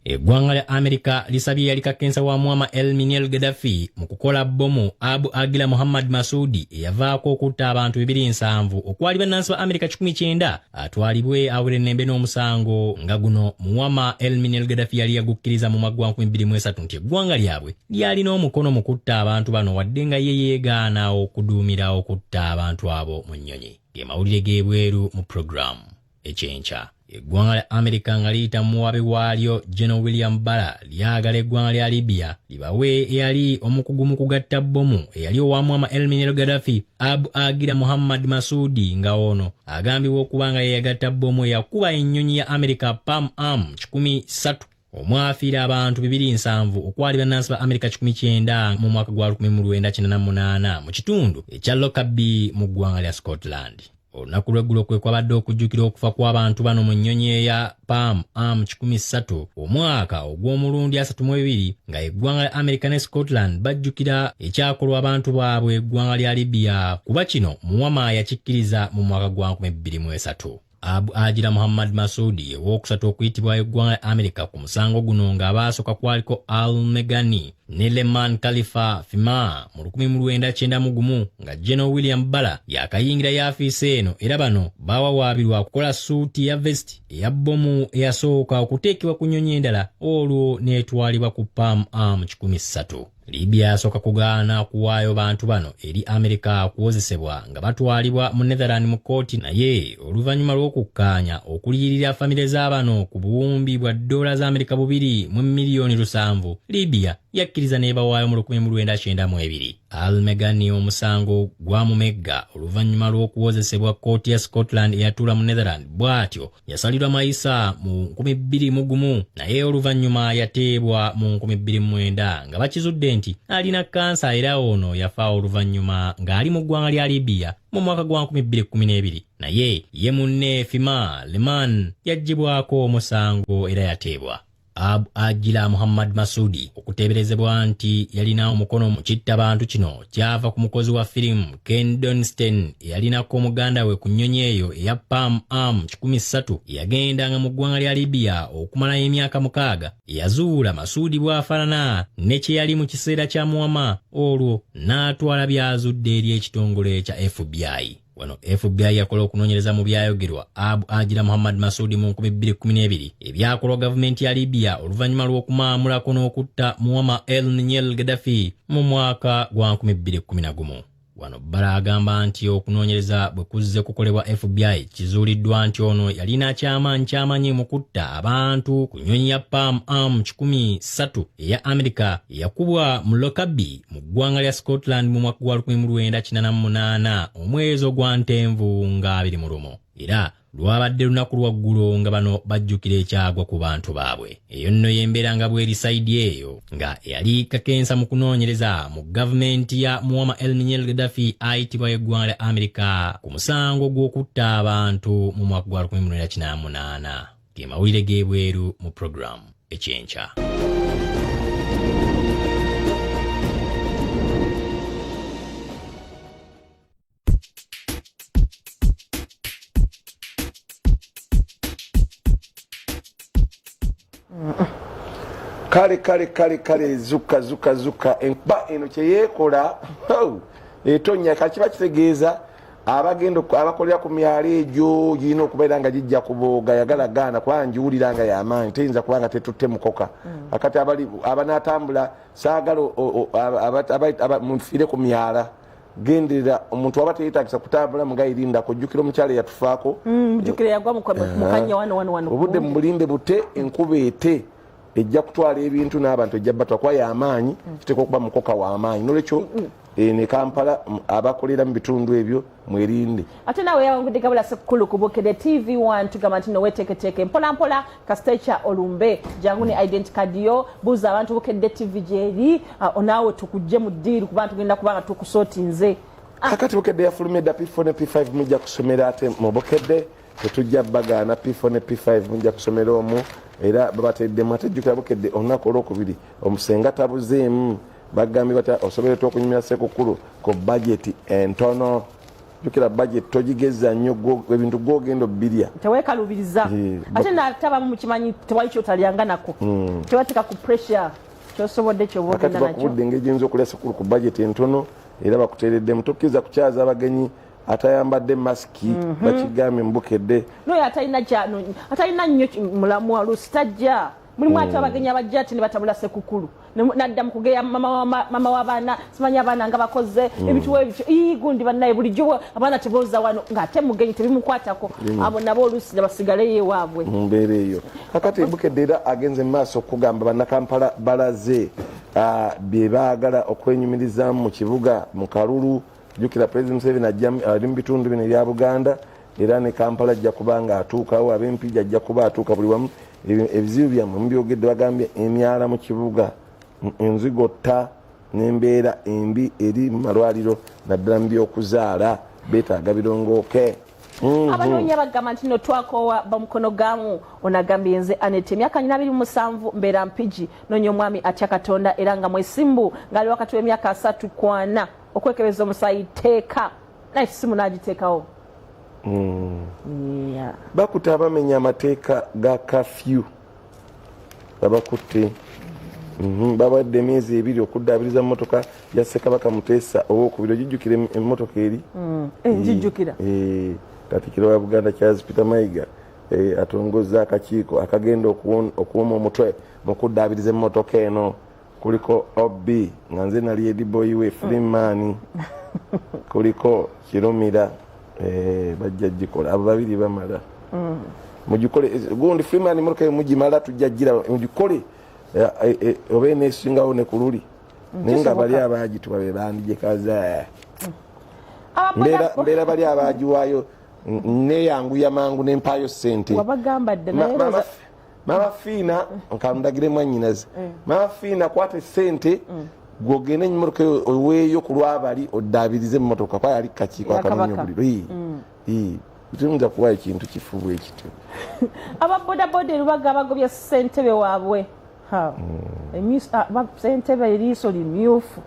Eggwanga lya Amerika lisabye yali kakensa wa Muammar el-Minel Gaddafi mu kukola bbomu Abu Agila Muhammad Masudi eyavaako okutta abantu 270 okwali bannansi ba Amerika 19 atwalibwe awere ennembe n'omusango nga guno Muammar el-Minel Gaddafi yali yagukkiriza mu mwaka 2003 nti eggwanga lyabwe lyalina omukono mu kutta abantu bano wadde nga ye yeegaana okuduumira okutta abantu abo mu nnyonyi. Ge mawulire g'ebweru mu programu ekyenkya. eggwanga lya America nga liyita muwabe waalyo General William Bala lyagala eggwanga lya Libya libawe eyali omukugu mu kugatta bbomu eyali owa Muammar el-Minel Gaddafi Abu Agira Muhammad Masudi nga ono agambibwa okuba nga yeyagatta bbomu eyakuba ennyonyi ya America Palm Am 13 omwafiira abantu 270 okwali bannansi ba America 19 mu mwaka gwa 1998 mu kitundu ekya Lockerbie mu ggwanga lya Scotland. Olunaku lw'eggulo kwe kwabadde okujjukira okufa kw'abantu bano mu nnyonyi eya Palm Am 13 omwaka ogw'omulundi 32 nga eggwanga lya America ne Scotland bajjukira ekyakolwa abantu baabwe eggwanga lya Libya kuba kino Muammar yakikkiriza mu mwaka gwa 2003. Abu Agira Muhammad Masudi ewookusatu okuyitibwa eggwanga lya America ku musango guno ng'abaasoka kwaliko Al-Megani ne Leman Khalifa Fima mu 1991 nga General William Bala yakayingira yaafiise eno era bano bawawaabirwa kukola suuti ya vesti eya bbomu eyasooka okuteekebwa ku nnyonyi endala olwo n'etwalibwa ku Palm Am 13. Libya yasooka kugaana kuwaayo bantu bano eri America kuwozesebwa nga batwalibwa mu Netherlands mu kooti naye oluvannyuma lw'okukkaanya okuliyirira famire z'abano ku buwumbi bwa $2 za America 2,700,000 Libya yakkiriza n'ebawaayo mu 1992. Al-Megani omusango gwamumegga oluvannyuma lw'okuwozesebwa kooti ya Scotland eyatuula mu Netherlands bw'atyo yasalirwa mayisa mu 2001 naye oluvannyuma yateebwa mu 2009 nga bakizudde nti alina kansa era ono yafa oluvannyuma ng'ali mu ggwanga lya Libya mu mwaka gwa 2012 naye ye munne Fima Leman yaggyibwako omusango era yateebwa. Abu Agira Muhammad Masudi okuteberezebwa nti yalina omukono mu kittabantu kino kyava ku mukozi wa firimu Ken Dunstan eyalinako omuganda we ku nnyonyi eyo eya Palm Am 13 yagendanga mu ggwanga lya Libya okumala emyaka 6. Yazuula Masudi bw'afaanana ne kye yali mu kiseera kya Muammar olwo n'atwala byazudde eri ekitongole kya FBI. Wano FBI yakola okunoonyereza mu byayogerwa Abu Agira Muhammad Masudi mu 2012 ebyakolwa gavumenti ya Libya oluvannyuma lw'okumaamulako n'okutta Muammar el-Minel Gaddafi mu mwaka gwa 2011. Wano Bala agamba nti okunoonyereza bwe kuzze kukolebwa FBI kizuuliddwa nti ono yalina kyamaanyi kyamanyi mu kutta abantu ku nnyonyi ya Palm Am 13 eya America yakubwa mu Lockerbie mu ggwanga lya Scotland mu mwaka gwa 1998 omwezi ogwa Ntenvu nga 21 era lwabadde lunaku lwaggulo nga bano bajjukira ekyagwa ku bantu baabwe. Eyo nno yembeera nga bweri saidi eyo nga yali kakensa mu kunoonyereza mu gavumenti ya Muammar el-Minel Gaddafi ayitibwa eggwanga lya America ku musango gw'okutta abantu mu mwaka gwa 1998. Ge mawulire g'ebweru mu program ekyenkya. kale zuka enkuba eno kyeyekola etonya kakiba kitegeeza abakolera ku myalo egyo girina okubeera nga gijja kubooga yagala gaana kuba njiwulira nga yamaanyi teyinza kubanga tetutte mukoka akati abanatambula saagala munfiire ku myala genderera omuntu waba teyetagisa kutambula mugayirinda kujjukira omukyala eyatufaako mujjukira yagwa mukanya wano obudde mubulinde bute enkuba ete ejja kutwala ebintu n'abantu ejja batwa kwa y'amaanyi kiteeka okuba mukoka w'amaanyi nolwekyo ne Kampala abakolera mu bitundu ebyo mwerinde. Ate nawe yawangudde kabula Ssekkulu ku Bukedde TV1 tugamba nti noweteeketeeke mpolampola kasitecha olumbe jangu ne identity card yo buuza abantu Bukedde TV gyeri onaawe tukujje mu ddiiru kuba tugenda kubanga tukusootinze. Kakati Bukedde yafulumye dda P4 ne P5 mujja kusomera ate mu Bukedde tetujja bagaana P4 ne P5 mujja kusomera omwo era babateddemu ate jjukira Bukedde olunaku olwokubiri omusenga tabuzeemu bagambye bati osobola okunyumira Ssekkulu ku budget entono jukira budget tojigeza nnyo ebintu gwogenda obbirya teweekalubiriza ate natabamu mukimanyi tewali kyotalyanga nako tewateeka ku pressure kyosobodde kyobogenda nakyo bakubudde engeri gyinza okulya Ssekkulu ku budget entono era bakuteereddemu tokkiriza kukyaza abagenyi atayambadde masiki bakigambye mu Bukedde noyo atalina nnyo mulamu olusi tajja mulimu ati abagenyi abajja ati ne batabula sekukulu nadda mu kugeya mama w'abaana simanyi abaana nga bakoze ebituwa ebityo gundi bannaye bulijjo abaana tebooza wano ng'ate mugenyi tebimukwatako abo nabo oluusi basigaleyo ewaabwe mbeera eyo kakati Bukedde era agenze mu maaso okugamba bannakampala balaze bye baagala okwenyumirizaamu mu kibuga mu kalulu jjukira President Museveni ali mu bitundu bino ebya Buganda era ne Kampala ajja kuba nga atuukawo ab'empija ajja kuba atuuka buli wamu ebizibu byammwe mubyogedde bagambye emyala mu kibuga enzigotta n'embeera embi eri mu malwaliro naddala mu by'okuzaala beetaaga birongooke abanoonya bagamba nti no twakoowa bamukono gaamu onagambye nze Anete emyaka 27 mbeera mpigi noonya omwami atya Katonda era nga mwesimbu ng'ali wakati w'emyaka 3 kwana okwekebeza omusaayi teeka naye simu n'agiteekawo bakutte abamenya amateeka ga kafyu babakutte bawadde emyezi 2 okuddaabiriza mmotoka ya Ssekabaka Muteesa owokubiri ogijjukira emmotoka eri njijjukira Katikkiro wa Buganda Charles Peter Mayiga atongozza akakiiko akagenda okuwoma omutwe mu kuddaabiriza emmotoka eno kuliko Obi nga nze nali Ediboyi we Freeman kuliko Kirumira bajja gikola abo babiri bamala mugikole gundi Freeman muruke mugimala tujjagira mugikole obe nesingawo ne kululi ninga bali abaji tubabe bandije kaza mbera bali abaji wayo ne yangu ya mangu ne mpayo sente wabagamba naye mama fina nkandagire mwanyinaze mama fina kwate sente gwogene nyimuruke weyo kulwabali oddabirize mmotoka kwa yali kakiiko akanonyo buliro tutunza kuwa ekintu kifubu ekito ababodaboda lubaga abagobya ssentebe waabwe ssentebe eriiso limyufu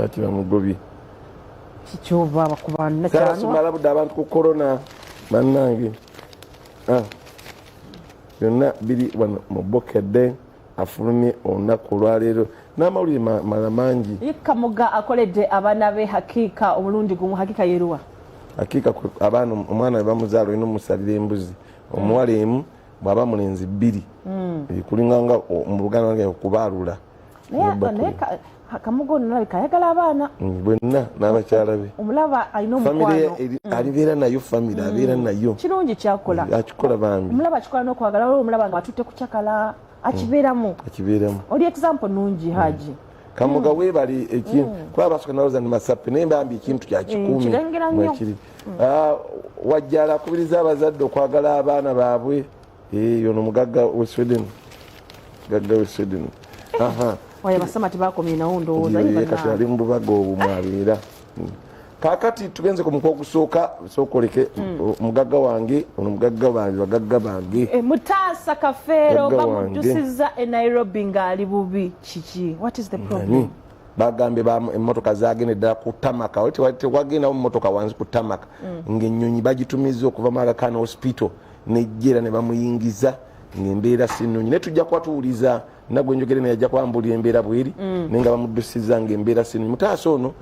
ati bamugobye kikyova bakubana kyasumala budde abantu ku korona bannange byonna biri wano mu Bukedde afulumye olunaku olwaleero n'amawulire mala mangi Kamuga akoledde abaana be hakiika omulundi gumu hakiika yeruwa hakiika abaana omwana we bamuzaala olina omusalira embuzi omuwala emu bw'aba mulenzi 2 kulinganga mu Buganda wange okubaalula naye Kamuga ono nalabika ayagala abaana bwenna n'abakyala be omulaba alina omukwano alibeera nayo famire abeera nayo kirungi kyakola akikola bambi omulaba akikola n'okwagala waliwo omulaba nga atutte ku kyakala akibeeramu oli example nungi Haji Kamuga weebali ekintu kuba basooka nalooza ni masappe naye mbambi ekintu kya 10 mwekiri wajjala akubiriza abazadde okwagala abaana baabwe yono mugagga we Sweden oyo basama tebakomye nawo ndowooza kati ali mu bubaga obwo mwabeera kakati tugenze ku mukwa ogusooka sookoleke mugagga wange ono mugagga bange bagagga bange Mutaasa Kafeero bamuddusiza e Nairobi ng'ali bubi kiki what is the problem bagambye emmotoka zagenda ddala ku tamaka tewagendawo mmotoka wansi ku tamaka ng'ennyonyi bagitumiza okuva mu Aga Khan hospital nejjera ne bamuyingiza ng'embeera sinungi naye tujja kuba tuwuliza nagwe njogere naye ajja kwambulira embeera bweri naye nga bamuddusiza ng'embeera sinungi Mutaasa ono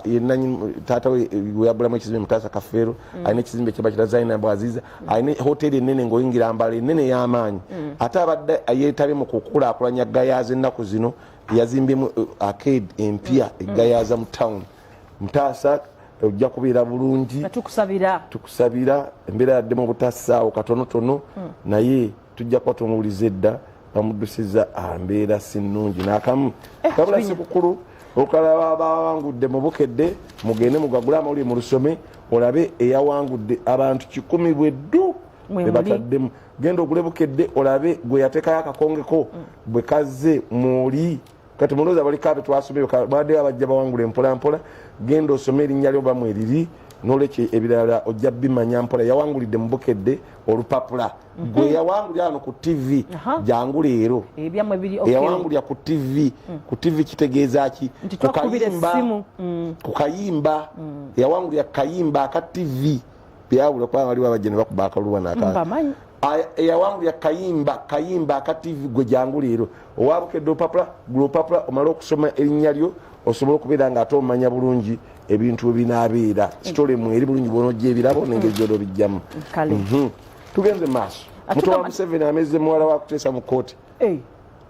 yenanyi taata we yabulamu ekizimbe Mutaasa Kafeero alina ekizimbe kye bakira Zainab Aziza alina hoteri ennene ng'oyingira mbala ennene y'amaanyi ate abadde yeetabye mu kukulaakulanya Gayaza ennaku zino yazimbyemu arcade empya eGayaza mu town Mutaasa ojja kubeera bulungi tukusabira embeera yaddemu obutassaawo katonotono naye tujja kuba tumuwuliza edda bamuddusiza mbeera sinungi n'akamu kabula sikukulu okalaba abawangudde mu Bukedde mugende mugagule amawulire mu Lusome olabe eyawangudde abantu 10 bweddu bebataddemu genda ogule Bukedde olabe gwe yateekayo akakongeko bwe kazze mwoli kati mulooza bali kabe twasomeye badde abajja bawangula empolampola genda osome erinnya lyo bamwe eriri n'olekye ebirala ojja bimanya mpola yawangulidde mu Bukedde olupapula gwe yawangulira hano ku TV jangu leero yawangulira ku TV kitegeeza ki ku kayimba yawangulira kayimba aka TV byawula kwa waliwo abajja ne bakuba akaluwa n'aka yawangulira kayimba aka TV gwe jangu leero owa Bukedde olupapula omala okusoma erinnya lyo osobola okubeera nga ate omanya bulungi ebintu ebinaabeera kitole mweri bulungi bwonojja ebirabo n'engeri gy'olwo bijjamu tugenze maaso Mutuwa Museveni ameze muwala wa kuteesa mu kooti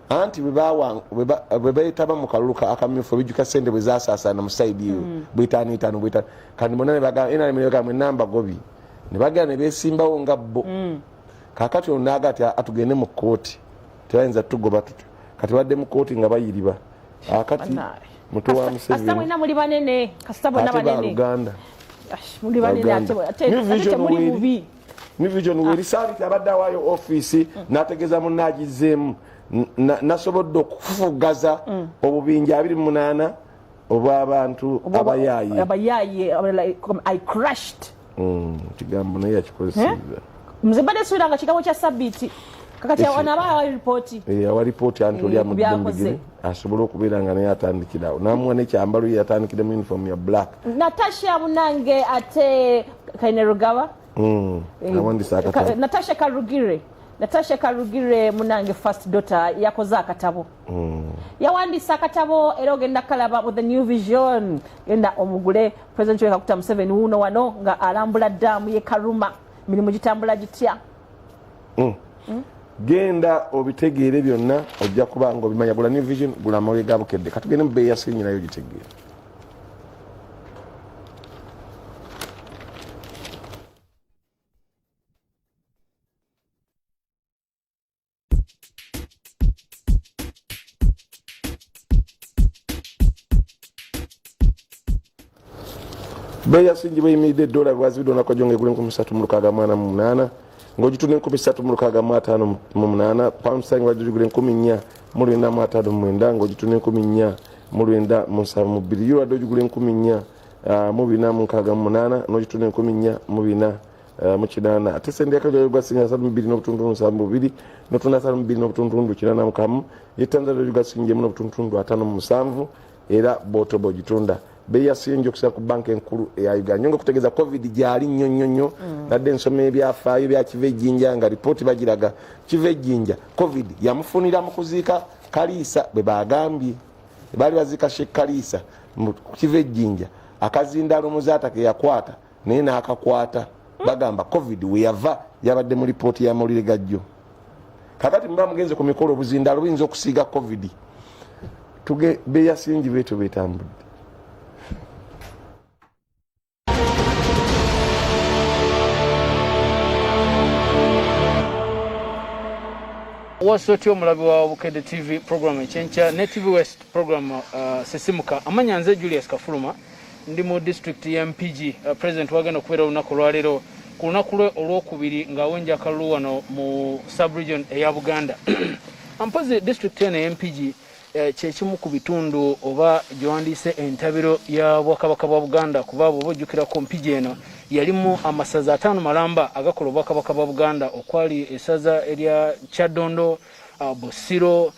anti bwe bayitaba mu kalulu akamyufu ebijjuka ssente bwe zasaasaana mu saidi eyo bw'itaano kandi bonna ne bagamba enamba gobi ne bagenda ne beesimbawo nga bo kaakati ono naaga ati atugende mu kooti tebayinza tugoba tutyo kati badde mu kooti nga bayiriba akati Mutuwa Museveni kasita mwina muli banene kasita bonna banene Uganda muli banene ate muli bubi New Vision weri saabiti abadde awaayo ofiisi n'ategeeza munnaagizeemu nasobodde okufugaza obubinja 28 obw'abantu abayaaye I crushed kigambo naye yakikozeseza muzibadde suubira nga kigambo kya sabbiiti kakati awanaba report awa report anti oli amudde asobole okubeera nga naye atandikirawo namuwa nekyambalo ye yatandikira mu uniform ya black Natasha Munange ate Kainerugaba Natasha Karugire Munange first daughter yakoze akatabo yawandisa akatabo era ogenda kalaba with the New Vision genda omugule President Kaguta Museveni uno wano nga alambula ddamu ye Karuma mirimu gitambula gitya genda obitegeere byonna ojja kuba nga obimanya gula New Vision gula amawulire ga bukedde katugende mu bbeeyi ya sirinyi nayo gitegeere Beya sinji bweyimiridde $1 bwazibidde onako jonge gule 13,48 ng'ogitunda 13,58 pound sterling wagigule 14,49 ng'ogitunda 14,972 euro wadde ogigule 14,468 n'ogitunda 14,408 ate sente yakajja gwasinga 32.72 n'otunda 32.94 yetanzania gwasinga 1.57 era botobo ogitunda beya sinji okusinga ku banka enkulu eya Uganda nyonga kutegeeza covid gyali nnyo nadde ensoma ebyafaayo bya Kivejjinja nga ripooti bagiraga Kivejjinja covid yamufunira mu kuziika Kaliisa bwe bagambye baali baziika Sheikh Kaliisa mu Kivejjinja akazindaalo muzaata ke yakwata naye n'akakwata bagamba covid we yava yabadde mu ripooti ya mawulire gajjo kakati muba mugenze ku mikolo obuzindaalo buyinza okusiiga covid beya sinji beeto beetambudde wasotyo omulabi wa Bukedde TV program ekyenkya ne TV West program sisimuka amanya nze Julius Kafuluma ndi mu district ya MPG president wagenda okubeera olunaku lwaleero ku lunaku lwe olwokubiri ng'awenja akalulu wano mu subregion eya Buganda ampozi district eno MPG kyekimu ku bitundu oba gyewandiise entabiro ya Bwakabaka bwa Buganda kuba abo bojjukirako mpigi eno yalimu amasaza 5 malamba agakola Obwakabaka bwa Buganda okwali esaza erya Kyaddondo Busiro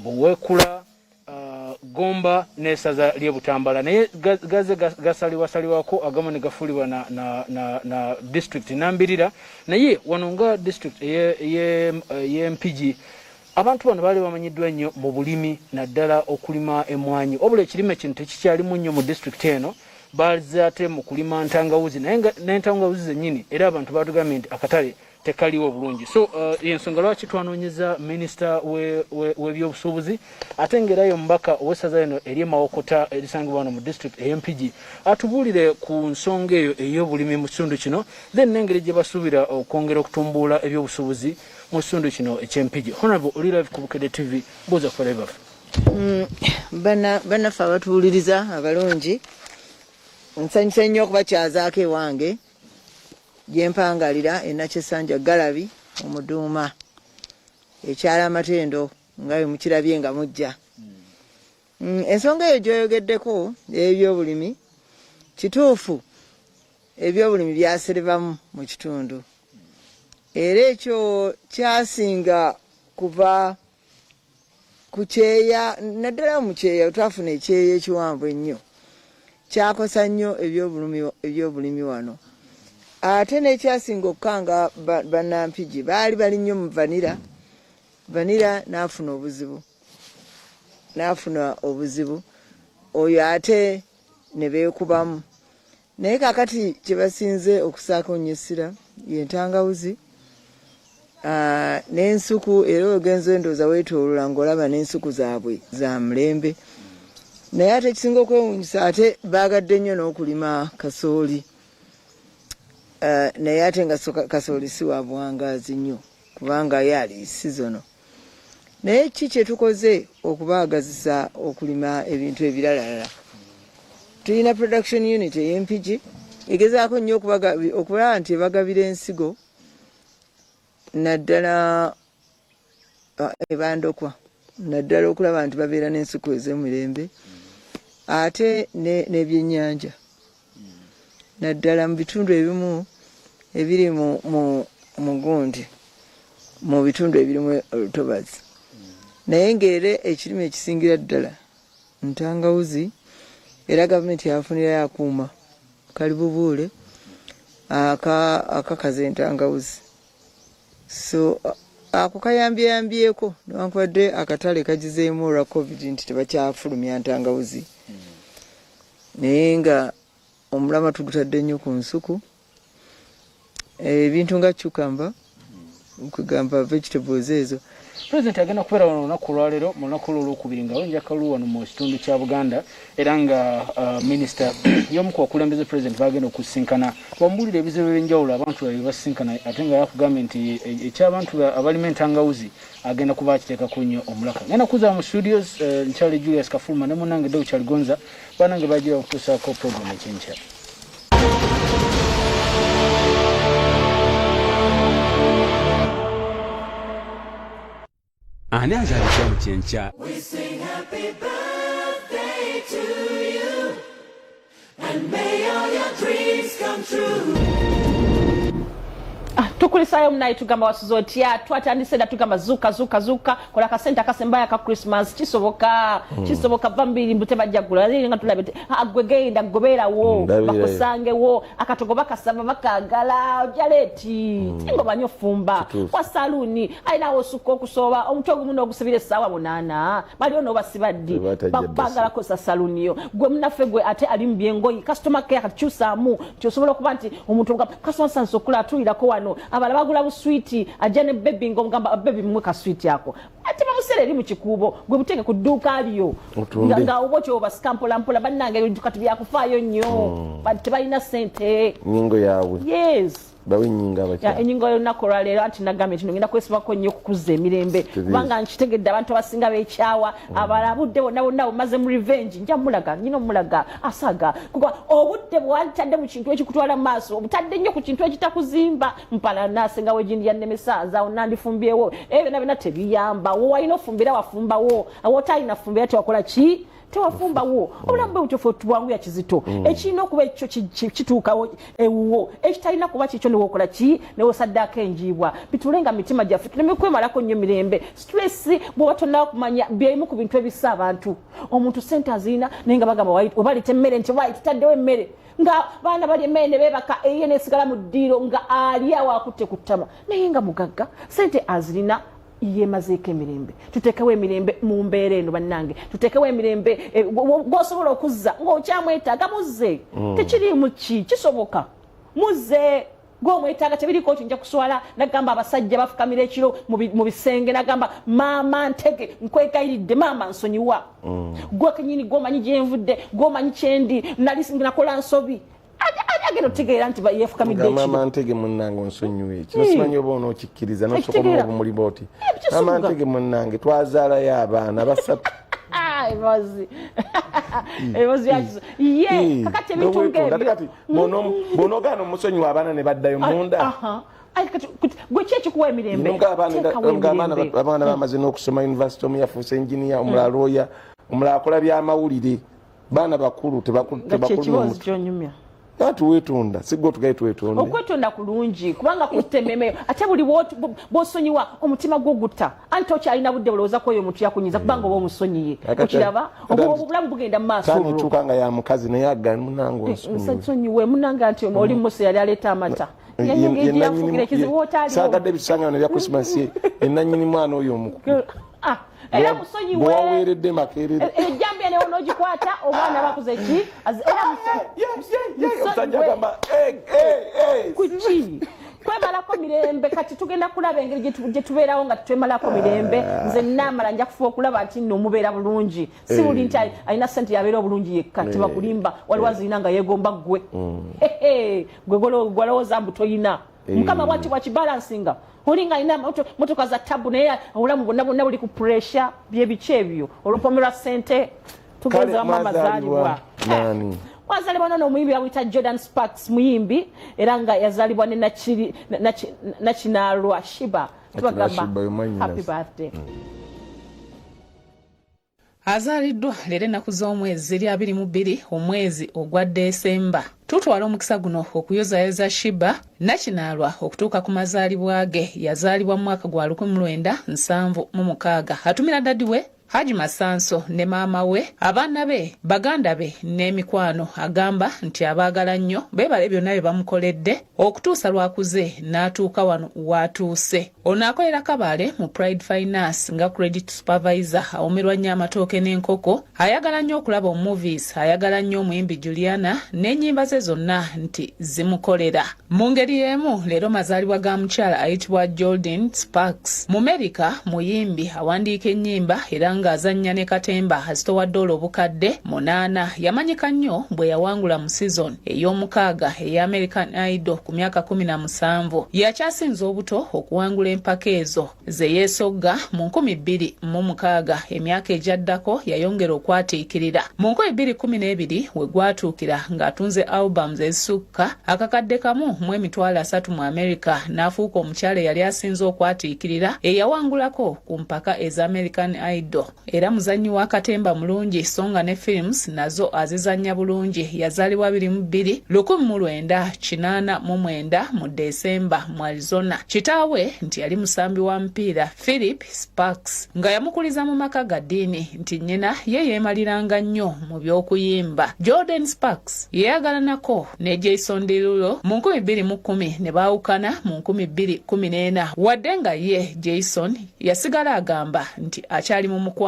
Buwekula Gomba n'esaza ly'e Butambala naye gaze gasaliwako agamu ne gafulibwa na district Nambirira naye wano nga district ye MPG abantu bano baali bamanyiddwa nnyo mu bulimi naddala okulima emwanyi obula ekirime kino tekikyalimu nnyo mu district eno bazaate mu kulima ntangawuzi naye n'entangawuzi zennyini era abantu batugambye nti akatale tekaliwo bulungi so yensonga lwaki twanoonyeza minisita w'ebyobusuubuzi ate ngerayo omubaka ow'essaza eno eri emawokota erisangibwa wano mu district eMPG atubuulire ku nsonga eyo ey'obulimi mu kitundu kino then n'engeri gye basuubira okwongera okutumbuula ebyobusuubuzi mu kitundu kino eky'empigi honorable oli live ku Bukedde TV buuza forever bannaffe abatuwuliriza abalungi nsanyusa nnyo okubakyazaako ewange gyempangalira Nakyesanja Galabi omuduuma ekyala amatendo nga bwe mukirabye nga mujja ensonga eyo gyoyogeddeko ebyobulimi kituufu ebyobulimi byaserebamu mu kitundu era ekyo kyasinga kuva ku kyeya naddala mu kyeya twafuna ekyeya ekiwanvu ennyo kyakosa nnyo ebyobulimi wano ate n'ekyasinga okukanga bannampigi baali bali nnyo mu vanira n'afuna obuzibu oyo ate ne beekubamu naye kakati kye basinze okusaako nnyo essira y'entangawuzi n'ensuku era ogenza endooza weetoolola ng'olaba n'ensuku zaabwe za mulembe naye ate ekisinga okwewuunyisa ate baagadde nnyo n'okulima kasooli naye ate nga kasooli si wa buwangaazi nnyo kubanga yaali sizono naye ki kye tukoze okubaagazisa okulima ebintu ebirala tulina production unit ey'empigi egezaako nnyo okulaba nti ebagabira ensigo naddala ebandokwa naddala okulaba nti babeera n'ensigo ez'emirembe ate n'ebyennyanja naddala mu bitundu ebimu ebiri mu gundi mu bitundu ebirimu olutobazi naye ng'era ekirime ekisingira ddala ntangawuzi era gavumenti yafunirayo akuuma kali bubuule akakaza entangawuzi so ako kayambyeyambyeko newankubadde akatale kagizeemu olwa covid nti tebakyafulumya ntangawuzi naye nga omulama tugutadde nnyo ku nsuku ebintu nga cucumber okugamba vegetables ezo President agenda kubeera wano olunaku olwaleero mu lunaku olwokubiri nga wenjakalu wano mu kitundu kya Buganda era nga minisita y'omu ku bakulembeze President bagenda okusinkana bambuulira ebizibu ebyenjawulo abantu bali basinkana ate nga yakugambye nti eky'abantu abalima entangawuzi agenda kuba akiteekako nnyo omulaka. Ngenda kuza mu studios nkyali Julius Kafuluma ne munnange Deo Kyaligonza banange bagira okutuusaako program ekyenkya. Ani azalika mu kyenkya We sing happy birthday to you and may all your dreams come true. Tukulisayo mnayi tugamba wasuzo otya twatandise da tugamba zuka kola kasenta kasembaya ka Christmas kisoboka bambiri mbute bajagula nga tulabete agwegenda gobera wo bakusange wo akatogoba kasaba bakagala jaleti tingo banyofumba wa saluni aina osuko okusoba omutogo muno ogusibire sawa 8 bali ono basibaddi babagala ko saluni yo gwe munafe gwe ate ali mbyengoyi customer care kachusamu tyosobola kuba nti omuntu customer sanso okula tulira ko wano abala bagula bu sweet ajane baby ngomgamba baby mwe ka sweet yako ati bamusere eri mu kikubo gwe buteke ku duka aliyo nga obocho oba scampola mpola banange edukati byakufayo nnyo bati balina sente nyingo yawe yes bawinyinga abacha enyingo yo nakola lero ati nagame kino ngenda kwesibako nnyo kukuza emirembe kubanga nkitegedde abantu abasinga beekyawa abalabudde bonna maze mu revenge nja mulaga nyino mulaga asaga kuba obudde bwantadde mu kintu ekikutwala mu maaso obutadde nnyo ku kintu ekitakuzimba mpala nasenga wejindi ya nemesaza onandifumbyewo ebyo nabyo tebiyamba wo walina ofumbira wafumbawo awotalina fumbira tewakola ki tewafumba wo obulambe butofu tuwangu ya kizito ekino kuba ekyo kituuka ewuwo ekitalina kuba kikyo newokola ki newosaddako enjibwa bitulenga mitima gyaffe tulemekwemalako nnyo mirembe stress bw'obatonna kumanya byemu ku bintu ebisa abantu omuntu sente azina naye nga bagamba obalita emmere nti wayi tutaddewo emmere nga baana bali emmere ne beebaka eye nesigala mu ddiiro nga ali awo akutte ku ttama naye nga mugagga sente azirina yemazeeko emirembe tutekewo emirembe mu mbeera eno bannange tutekewo emirembe gwosobola okuzza ng'okyamwetaaga muzze tekiriimu kisoboka muzze gw'omwetaaga tebiriko nti nja kuswala nagamba abasajja bafukamira ekiro mu bisenge nagamba maama ntege nkwegayiridde maama nsonyiwa gwe kenyini gw'omanyi gyenvudde gw'omanyi kyendi nali nakola nsobi agenda otegeera nti yefukamidde mama ntege munnange onsonyiwe kino simanyi oba onookikkiriza nosokoma obumuli booti mama ntege munnange twazaalayo abaana basatu ebibazo yakizo ye kakati ebintu ng'ebyo bw'onogaana omusonyiwa abaana ne baddayo munda gwe ki ekikuwa emirembe abaana bamaze n'okusoma university omu yafuusa enjiniya omulala looya omulala akola byamawulire baana bakulu tebakibazo kyonyumya atuweetonda sigwe tugaye twetonde okwetonda kulungi kubanga kutememe ate buli bw'osonyiwa omutima gwogutta anti okyalina budde bulowooza kwoyo omuntu yakunyiza kubanga oba omusonyiye okiraba obulamu bugenda mu maaso kanetuuka nga ya mukazi naye agga munange onsonyiwe munange anti oli musi yali aleeta amata saagadde ebisangano bya krisimasi enanyini mwana oyo omukulu era musonyiwe bwaweeredde makerere ejjambya newo n'ogikwata omwana bakuze ki era omusajja agamba kuki twemalako mirembe kati tugenda kulaba engeri gye tubeerawo nga twemalako mirembe nze namala nja kufuba okulaba nti nno mubeera bulungi si buli nti alina ssente yabeera obulungi yekka tebakulimba waliwo azirina nga yeegomba ggwe gwe gwalowooza mbu toyina mukama bwati bwakibalansinga olinga alina motoka za tabu naye obulamu bwonna bwonna buli ku pressure byebiki ebyo olupomerwa ssente tugezamu amazaalibwa wazalibwa nono omuyimbi bamwita Jordan Sparks muyimbi era nga yazalibwa ne nakinaalwa Shiba tubagamba happy birthday. Azaliddwa leero ennaku z'omwezi 22 omwezi ogwa Desemba. Tutwala omukisa guno okuyozayoza Shiba nakinaalwa okutuuka ku mazaalibwa ge. Yazaalibwa mu mwaka gwa 1976. Atumira dadi we Haji Masanso ne maama we, abaana be, baganda be n'emikwano agamba nti abaagala nnyo beebale byonna bye bamukoledde okutuusa lwakuze n'atuuka wano w'atuuse. Ono akolera Kabale mu Pride Finance nga credit supervisor awomerwa nnyo amatooke n'enkoko. Ayagala nnyo okulaba movies, ayagala nnyo omuyimbi Juliana n'ennyimba ze zonna nti zimukolera. Mu ngeri y'emu leero mazaalibwa ga mukyala ayitibwa Jordan Sparks. Mu America muyimbi awandiika ennyimba era nga azannya ne katemba azitowadde obukadde 8. Yamanyika nnyo bwe yawangula mu season ey'omukaaga eya American Idol ku myaka 17. Yakyasinza obuto okuwangula empaka ezo ze yeesogga mu 2006. Emyaka ejaddako yayongera okwatiikirira. Mu 2012 we gwatuukira ng'atunze albums ezisukka akakadde kamu mu emitwalo 3 mu America n'afuuka omukyala eyali asinze okwatiikirira eyawangulako ku mpaka eza American Idol. Era muzannyi wa katemba mulungi songa ne films nazo azizannya bulungi. Yazaalibwa 1989 mu Desemba mu Arizona. Kitaawe nti yali musambi wa mpiira Philip Sparks nga yamukuliza mu maka ga ddiini nti nnyina ye yeemaliranga nnyo mu by'okuyimba. Jordan Sparks yeeyagalanako ne Jason Derulo mu 2010 ne baawukana mu 2014 wadde nga ye Jason yasigala agamba nti akyali mu mukwano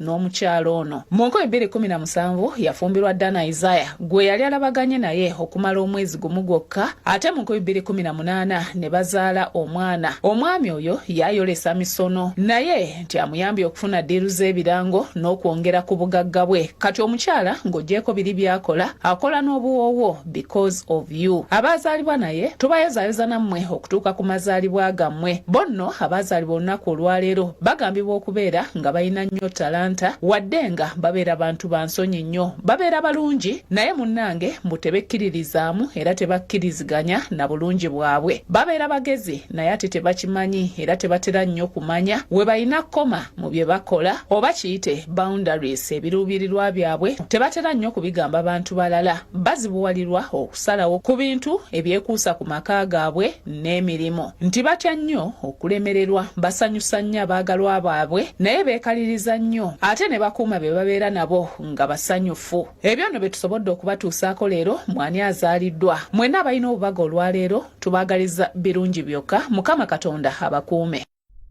n'omukyalo ono. Mu 2017 yafumbirwa Dana Isaiah gwe yali alabaganye naye okumala omwezi gumu gwokka ate mu 2018 ne bazaala omwana. Omwami oyo yayolesa misono naye nti amuyambye okufuna ddiiru z'ebirango n'okwongera ku bugagga bwe. Kati omukyala ng'oggyeko biri byakola akola n'obuwoowo because of you. Abazaalibwa naye tubayozayoza nammwe okutuuka ku mazaalibwa gammwe. Bonno abazaalibwa olunaku olwaleero bagambibwa okubeera nga balina nnyo talanta wadde nga babeera bantu bansonyi nnyo. Babeera balungi naye munnange mbu tebekkiririzaamu era tebakkiriziganya na bulungi bwabwe. Babeera bagezi naye ate tebakimanyi era tebatera nnyo kumanya we balina koma mu bye bakola oba kiyite boundaries ebiruubirirwa byabwe. Tebatera nnyo kubigamba bantu balala. Bazibuwalirwa okusalawo ku bintu ebyekuusa ku maka gaabwe n'emirimu. Nti batya nnyo okulemererwa. Basanyusa nnyo abaagalwa baabwe naye beekaliriza nnyo ate ne bakuuma be babeera nabo nga basanyufu. Ebyo nno bye tusobodde okubatuusaako leero mwani azaaliddwa. Mwenna abalina obubaga olwaleero tubaagaliza birungi byokka. Mukama Katonda abakuume.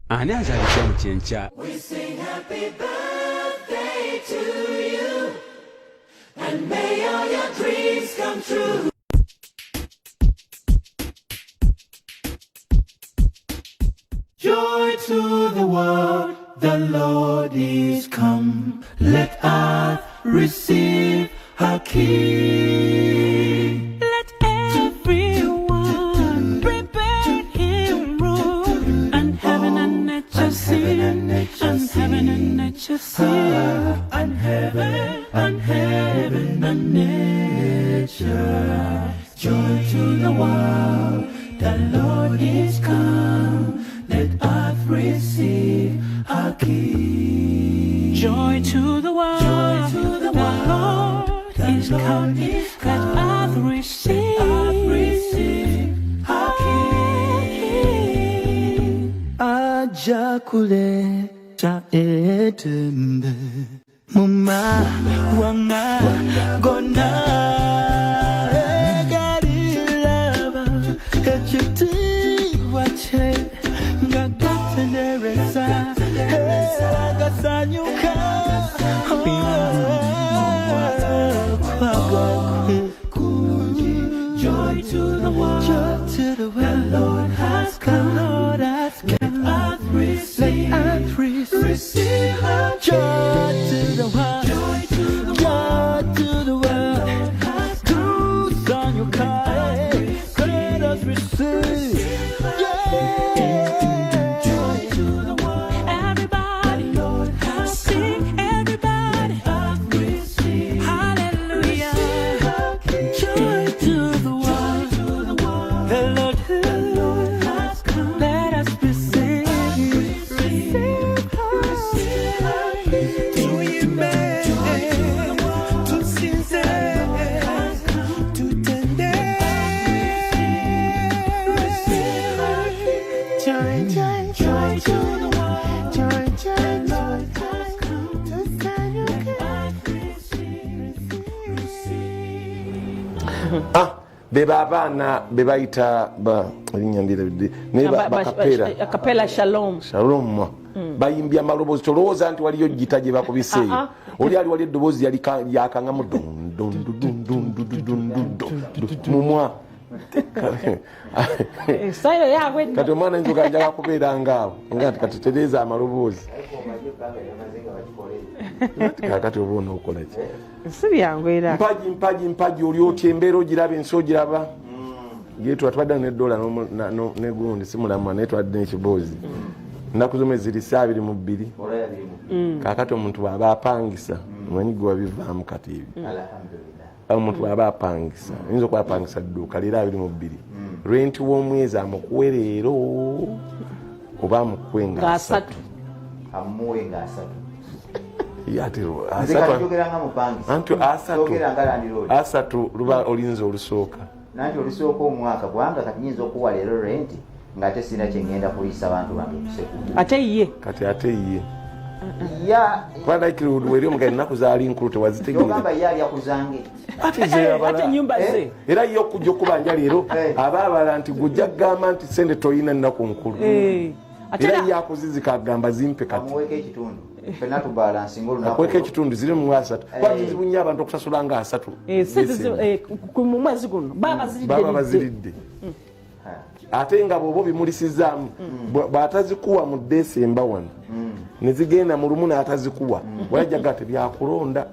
Ani azaalibwa mu kyenkya? We sing happy birthday to you, and may all your dreams come true. Joy to the world, the Lord is come. Let earth receive her King. Let everyone prepare him room, and heaven and nature sing, and heaven and nature sing, and heaven and nature. Joy to the world, the Lord is come. Let earth receive our King. Joy to the world, joy to the Lord is come. Let earth receive our King. Aja kuleta etembe muma wanga gona egalilaba echiti wache ngagatenereza agasanyuka joy to the world, the Lord beba abaana bebayita Kapela Shalom bayimbya amaloboozi tolowooza nti waliyo gita gye bakubiseeyo oli ali wali eddoboozi yakangamu mumwa kati omwana ayinza okanjala kubeera ngaawo nga nti kati tereeza amaloboozi kakati oba onookolaki si byangu era mpaji oli otya embeera ogiraba ensi ogiraba geetwa twadda neddola negundi simulamwa naye twadde nekiboozi ennaku zomwe ziri 22 kakati omuntu bw'aba apangisa omanyi gwe wabivaamu kati ebi omuntu bw'aba apangisa oyinza okuba apangisa dduuka leero 22 renti w'omwezi amukuwe leero oba amukuwe nga 3 asatu luba olinza olusooka nanti olusooka omwaka bwanga kati nyinza okuwa leero renti ng'ate sina kyengenda kuliisa bantu bange kusekulu ate ye kubanga ikirudi weri omugaire ennaku zaali nkulu tewazitegeera ye alya kuzange era ye okujja okubanja leero aba abala nti gujja kugamba nti sente toyina nnaku nkulu era ye akuzizika agamba zimpe kati akweka ekitundu ziri mu 3 kwakizibu nnyo abantu okusasula nga 3 mu mwezi guno baba baziridde ate nga bwoba bimulisizaamu bw'atazikuwa mu Desemba wano ne zigenda mu lumu n'atazikuwa wajjaga ati byakulonda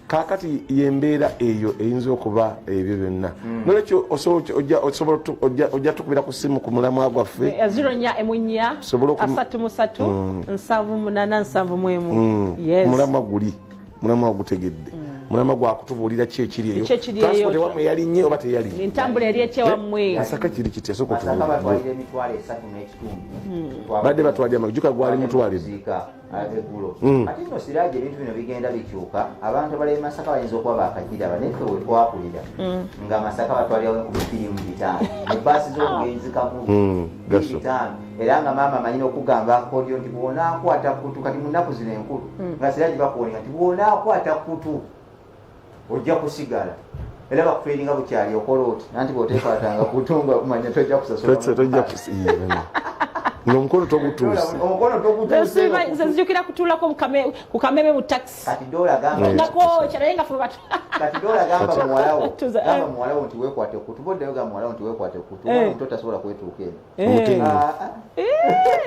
kakati yembeera eyo eyinza okuba ebyo byonna nolwekyo ojja tukubira ku simu ku mulamwa gwaffe 043 mulamwa gutegedde mulama gwakutubuulira ki ekiri eyo transport ewamwe yalinye oba teyalinye entambula eri ekyewamwe Masaka kiri kiti esooka badde batwalira amajuka gwali mutwalire ate nno siraaje ebintu bino bigenda bikyuka abantu abali Masaka bayinza okuba bakagiraba naye ffe we twakulira nga Masaka batwalirawo ku firimu 5 ebbaasi z'obugenzi kamu 5 era nga maama amanyina okugamba akodyo nti bw'onaakwata kutu kati mu nnaku zino enkulu nga siraaje bakuwoninga nti bw'onaakwata kutu ojja kusigala era bakufeeringa bukyali okola oti nanti bw'oteekwatanga kutunga kumanya tojja kusasula ng'omukono togutuuse nzijukira kutuulako ku kameme mu taxi kati dola gamba muwalawo nti weekwate kutu boddayo gamba muwalawo nti weekwate kutu omuntu otasobola kwetuuka eno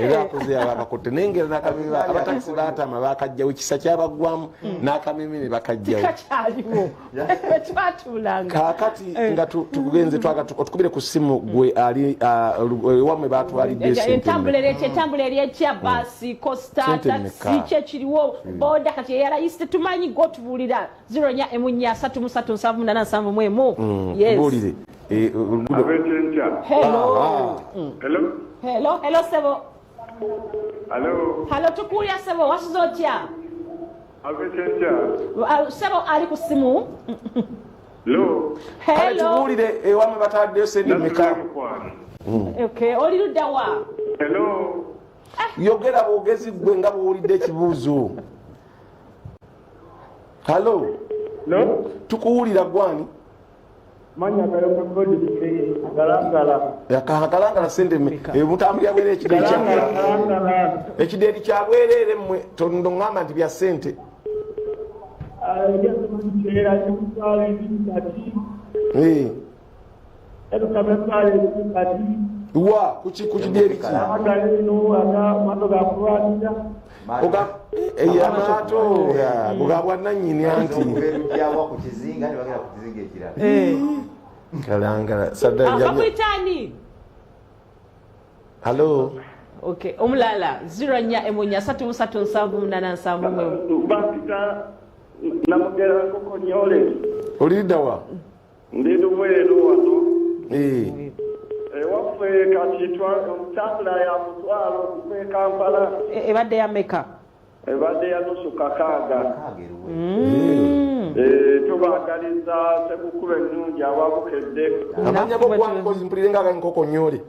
era akoze abakakotte nengera n'akameme abatakisi baatama bakajjawo ekisa kyabaggwamu n'akameme ne bakajjawo kakyaliwo twatuulanga kaakati nga tukugenze otukubire ku ssimu gwe ali ewammwe baatwalidde esente entambula eri ekya baasi costa taxi kyekiriwo boda kati eyarayisi tetumanyi gotubuulira 0433787 hello sebo hello tukuulya sebo wasuza otya sebo ali ku simu tubuulire ewammwe bataddeyo sente meka oli ludda wa yogera bwogezi gwe nga bwowulidde ekibuuzo halo tukuwulira gwani akalangala sente mutambulira bwere ekideeri kyabwereere mmwe tondoŋŋamba nti bya sente wa kukideeri amaato gugabwa nannyini anti kalangala saddakwitani halo omulala 0433787 namugera nkokonyole oliddawa ndidubweru wano waffe kati omutambula ya mutwalo okuffe Kampala ebadde ya meka ebadde ya nusu kakaaga tubagaliza sekukuba ennungi awabukedde amanya go gwange mpulire nga nkokonyole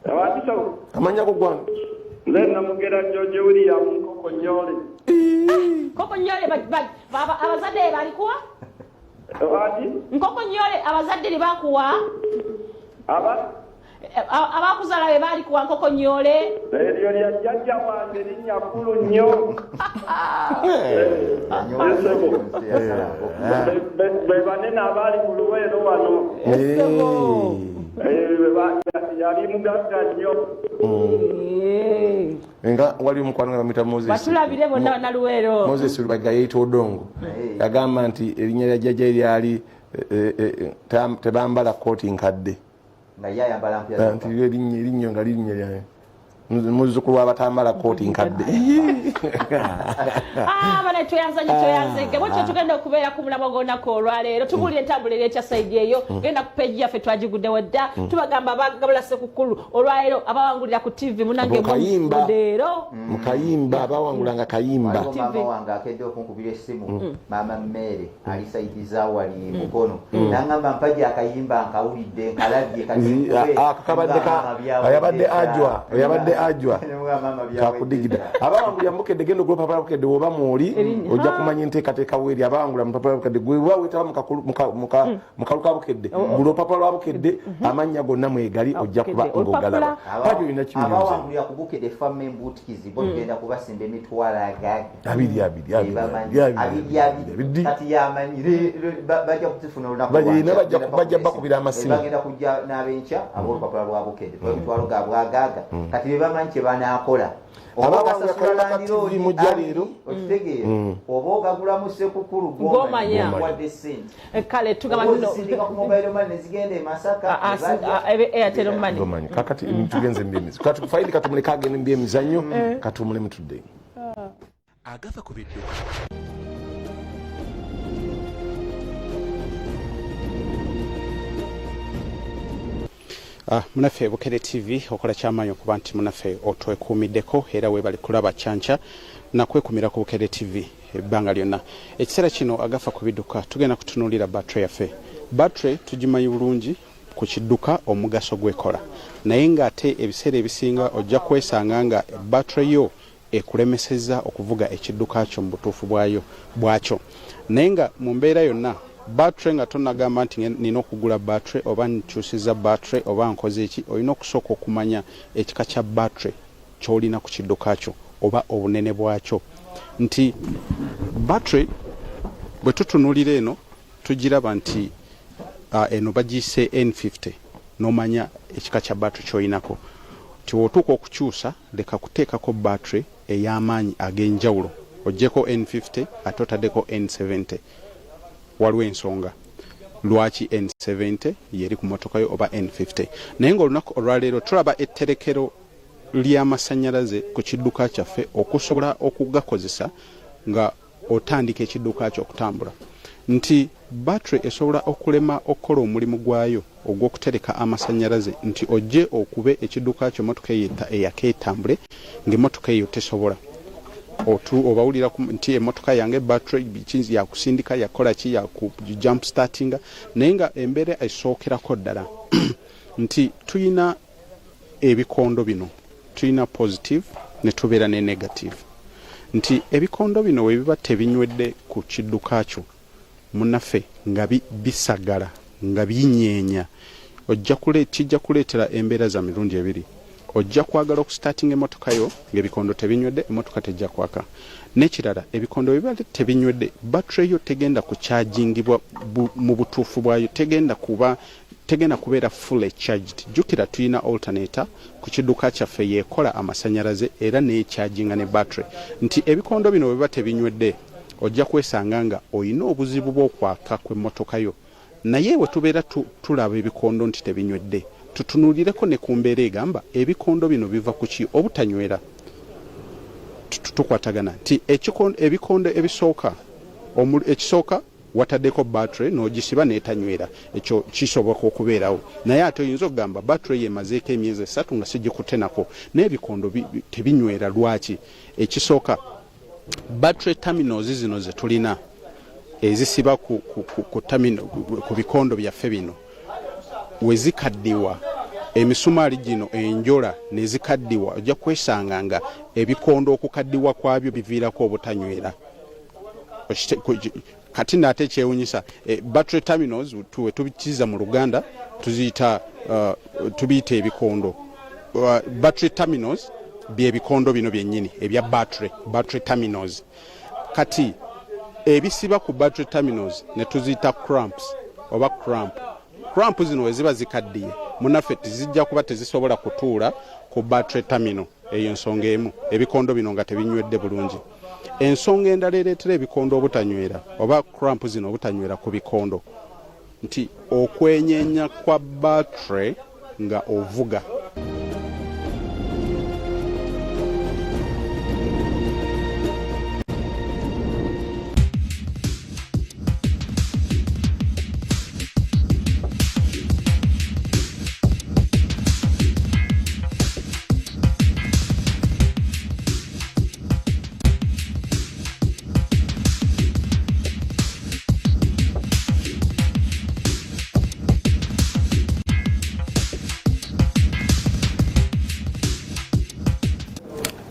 awandisawo amanya go gwange Nze namugera George William Kokonyole. Kokonyole abazadde balikuwa? Nkokonyole abazadde bakuwa? Abakuzala be balikuwa Nkokonyole? Eryo lya jjajja wange linnya kkulu nnyo. Be banene abaali ku Luweero wano. Yali mugagga nnyo. Nga wali omukwano nga bamuyita Moses. Batulabire bonna na Luweero. Moses Lubaga yayita Odongo. Yagamba nti erinnya lya jjajja eryali tebambala kooti nkadde. Nga yayambala mpya. Nti erinnya nga linnya lyayo. Muzzukulu w'abatambala kooti nkadde. Bana tuyanze bwekyo tugenda okubeera ku mulabo gw'olunaku olwaleero tubuulira entambula ekya sayidi eyo genda ku peegi yaffe twagiguddewo dda tubagamba abagabula Ssekukkulu olwaleero abawangulira ku TV munange mudeero mukayimba abawangulanga kayimba maama wange akedde okunkubira essimu maama Mmere ali sayidi zawali mukono nangamba mpaji akayimba nkawulidde nkalabye yabadde ajwa kakudigida abawangulira mukedde genda ogula papa bukedde oba mwoli ojja kumanya enteekateeka weeri abawangulira mu papa bukedde gwe wawetaba mukaluka bukedde gula opapa lwa bukedde amannya gonna mwegali ojja kuba ng'ogalaba paji olina abawangulira ku bukedde famu embuutikizi bo tugenda kubasimba emitwalo abiri kati yamanyire bajja kuzifuna olunaku bajja bakubira amasimu bagenda kujja n'abenkya ab'olupapula lwa bukedde emitwalo gaabwe agaaga kati bebamanyi kye banaakola oba kasasula landiroodi okitegeera oba ogagulamu Ssekukkulu gwowadde ssente kale tugabazisindika ku mobile money nezigenda e Masaka Airtel money kakati tugenze mbyemizi kati kufaidi katumuleka agenda mbyemizannyo katumulemu tudde agafa ku bidduka Munaffe Bukedde TV okola kyamaanyi okuba nti munaffe otwekuumiddeko era weebali kulaba kyanca nakwekumira ku Bukedde TV ebbanga lyonna. Ekiseera kino agafa ku bidduka tugenda kutunuulira battery yaffe. Battery tugimanyi bulungi ku kidduka omugaso gwekola naye ng'ate ebiseera ebisinga ojja kwesanga nga battery yo ekulemesezza okuvuga ekidduka kyo mu butuufu bwakyo naye nga mu mbeera yonna battery nga tonagamba nti nina okugula battery oba nkyusiza battery oba nkoze eki olina okusooka okumanya ekika kya battery ky'olina ku kidduka kyo oba obunene bwakyo nti battery bwe tutunuulira eno tugiraba nti eno bagiyise N50 n'omanya ekika kya battery ky'olinako nti wootuuka okukyusa leka kuteekako battery ey'amaanyi ag'enjawulo oggyeko N50 ate otaddeko N70 waliwo ensonga lwaki N70 yeri ku motoka yo oba N50 naye ng'olunaku olwaleero tulaba etterekero ly'amasannyalaze ku kidduka kyaffe okusobola okugakozesa nga otandika ekidduka kyo okutambula nti battery esobola okulema okukola omulimu gwayo ogw'okutereka amasannyalaze nti ojje okube ekidduka kyo motoka eyaketambule ng'emmotoka eyo tesobola obawulira nti emmotoka yange battery yakusindika yakola ki jump startinga naye nga embeera esookerako ddala nti tuyina ebikondo bino tuyina positive ne tubeera ne negative nti ebikondo bino we biba tebinywedde ku kidduka kyo munaffe nga bisagala nga binyeenya kijja kuleetera embeera za mirundi ebiri ojja kwagala okustartinga emmotoka yo ng'ebikondo tebinywedde emmotoka tejja kwaka n'ekirala ebikondo biba tebinywedde battery yo tegenda kukyagingibwa mu butuufu bwayo tegenda kubeera fully charged jjukira tuyina alternator ku kidduka kyaffe yeekola amasannyalaze era neekyaginga ne battery nti ebikondo bino biba tebinywedde ojja kwesanga nga olina obuzibu bw'okwaka kw'emmotoka yo naye bwe tubeera tulaba ebikondo nti tebinywedde tutunuulireko ne ku mbeera egamba ebikondo bino biva ku ki obutanywera tukwatagana nti ebikondo ebisooka ekisooka wataddeko battery n'ogisiba n'etanywera ekyo kisoboka okubeerawo naye ate oyinza okugamba battery yemazeeko emyezi 3 nga sigikutenako n'ebikondo tebinywera lwaki ekisooka battery terminals zino ze tulina ezisiba ku bikondo byaffe bino wezikaddiwa emisumaali gino enjola nezikaddiwa ojja kwesanga nga ebikondo okukaddiwa kwabyo biviirako obutanywera. Kati nate kyewunyisa battery terminals tuwe tubikiza mu Luganda tuziyita tubiyita ebikondo. Battery terminals byebikondo bino byennyini ebya battery terminals. Kati ebisiba ku battery terminals ne tuziyita cramps oba cramp zino weziba zikaddiye munaffe tizijja kuba tezisobola kutuula ku battery terminal. Eyo ensonga emu, ebikondo bino nga tebinywedde bulungi. Ensonga endala ereetera ebikondo obutanywera oba cramp zino obutanywera ku bikondo nti okwenyenya kwa battery nga ovuga.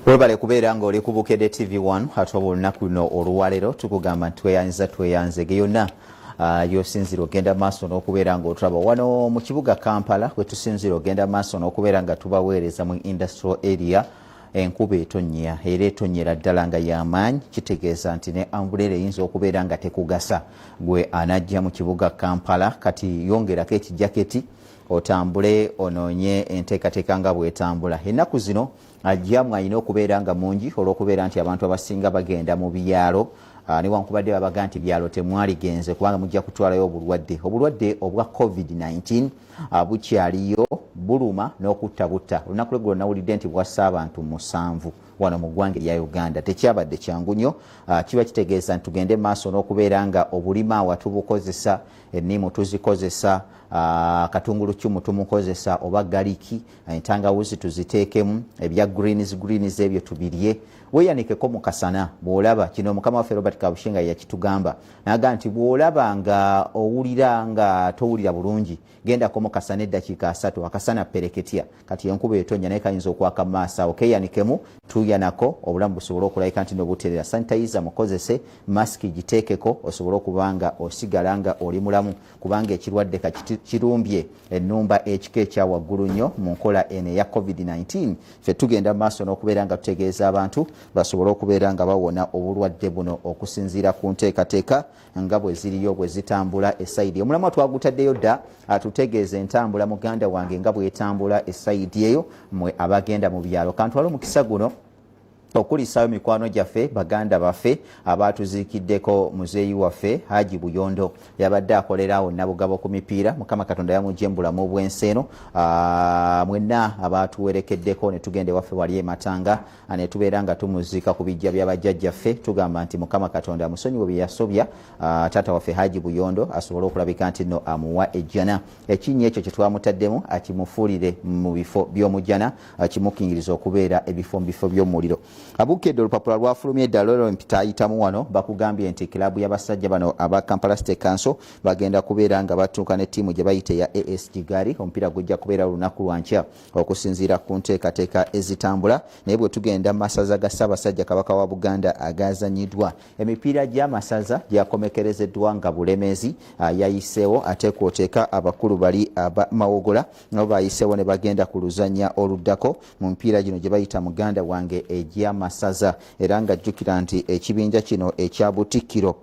Webale kubeera nga oli ku Bukedde TV1 ate olunaku luno oluwalero tukugamba nti tweyanze geyonna yosinzira ogenda maaso n'okubeera nga otulaba wano mu kibuga Kampala we tusinzira ogenda maaso n'okubeera nga tubaweereza mu industrial area. Enkuba etonnya era etonyera ddala nga y'amaanyi kitegeeza nti ne ambulera eyinza okubeera nga tekugasa gwe anajja mu kibuga Kampala. Kati yongerako ekijaketi otambule onoonye enteekateeka nga bwetambula. Ennaku zino ajjamu alina okubeera nga mungi olw'okubeera nti abantu abasinga bagenda mu byalo newankubadde babaga nti byalo temwaligenze kubanga mujja kutwalayo obulwadde obwa COVID-19 bukyaliyo buluma n'okutta butta. Olunaku lweggulo nawulidde nti bwassa abantu 7 wano mu ggwanga erya Uganda. Tekyabadde kyangu nnyo, kiba kitegeeza nti tugende maaso n'okubeera nga obulima awa tubukozesa, ennimu tuzikozesa, katungulu kyumu tumukozesa oba galiki, entangawuzi tuziteekemu, ebya greens ebyo tubirye. Weeyanikeko mu kasana bw'olaba kino Mukama waffe Robert Kabushenga yakitugamba naga nti bw'olaba nga owulira nga towulira bulungi gendako mu kasana eddakiika 3 akasana pereketya. Kati enkuba etonnya naye kayinza okwaka mu maaso awo keeyanikemu tuyanako obulamu busobole okulabika nti n'obutereera. Sanitizer mukozese, masiki giteekeko osobole okuba nga osigala nga oli mulamu kubanga ekirwadde kirumbye ennumba ekika ekya waggulu nnyo mu nkola eno eya COVID-19. Ffe tugenda mu maaso n'okubeera nga tutegeeza abantu basobole okubeera nga bawona obulwadde buno okusinziira ku nteekateeka nga bwe ziriyo bwe zitambula esayidi. Omulamwa twagutaddeyo dda atutegeeza entambula muganda wange nga bwetambula esayidi eyo mwe abagenda mu byalo. Kantwala omukisa guno okulisaayo mikwano gyaffe baganda baffe abaatuziikiddeko muzeeyi waffe Haji Buyondo yabadde akolerawo nabugabo ku mipiira. Mukama Katonda yamugye mu bulamu obw'ensi eno. Mwenna abaatuwerekeddeko ne tugende waffe wali ematanga ne tubeera nga tumuziika ku bijja by'abajjajjaffe tugamba nti Mukama Katonda amusonyiwe bye yasobya taata waffe Haji Buyondo asobole okulabika nti nno amuwa ejjana. Ekinnya ekyo kye twamutaddemu akimufuulire mu bifo by'omujjana kimukingiriza okubeera ebifo mu bifo by'omuliro. Abukedde olupapula lwafulumye eddala olwo mpita ayitamu wano bakugambye nti kilabu y'abasajja bano aba Kampala State Council bagenda kubeera nga batuuka ne ttiimu gye bayita ya AS Kigali. Omupiira gujja kubeera lunaku lwankya okusinziira ku nteekateeka ezitambula. Naye bwe tugenda mu masaza ga Ssaabasajja Kabaka wa Buganda agazanyiddwa, emipiira gy'amasaza gyakomekerezeddwa nga Bulemeezi yayiseewo ate kwoteeka abakulu bali aba Mawogola nabo bayiseewo ne bagenda ku luzannya oluddako mu mpiira gino gye bayita muganda wange egy'amasaza. Era nga jjukira nti ekibinja kino ekya Butikkiro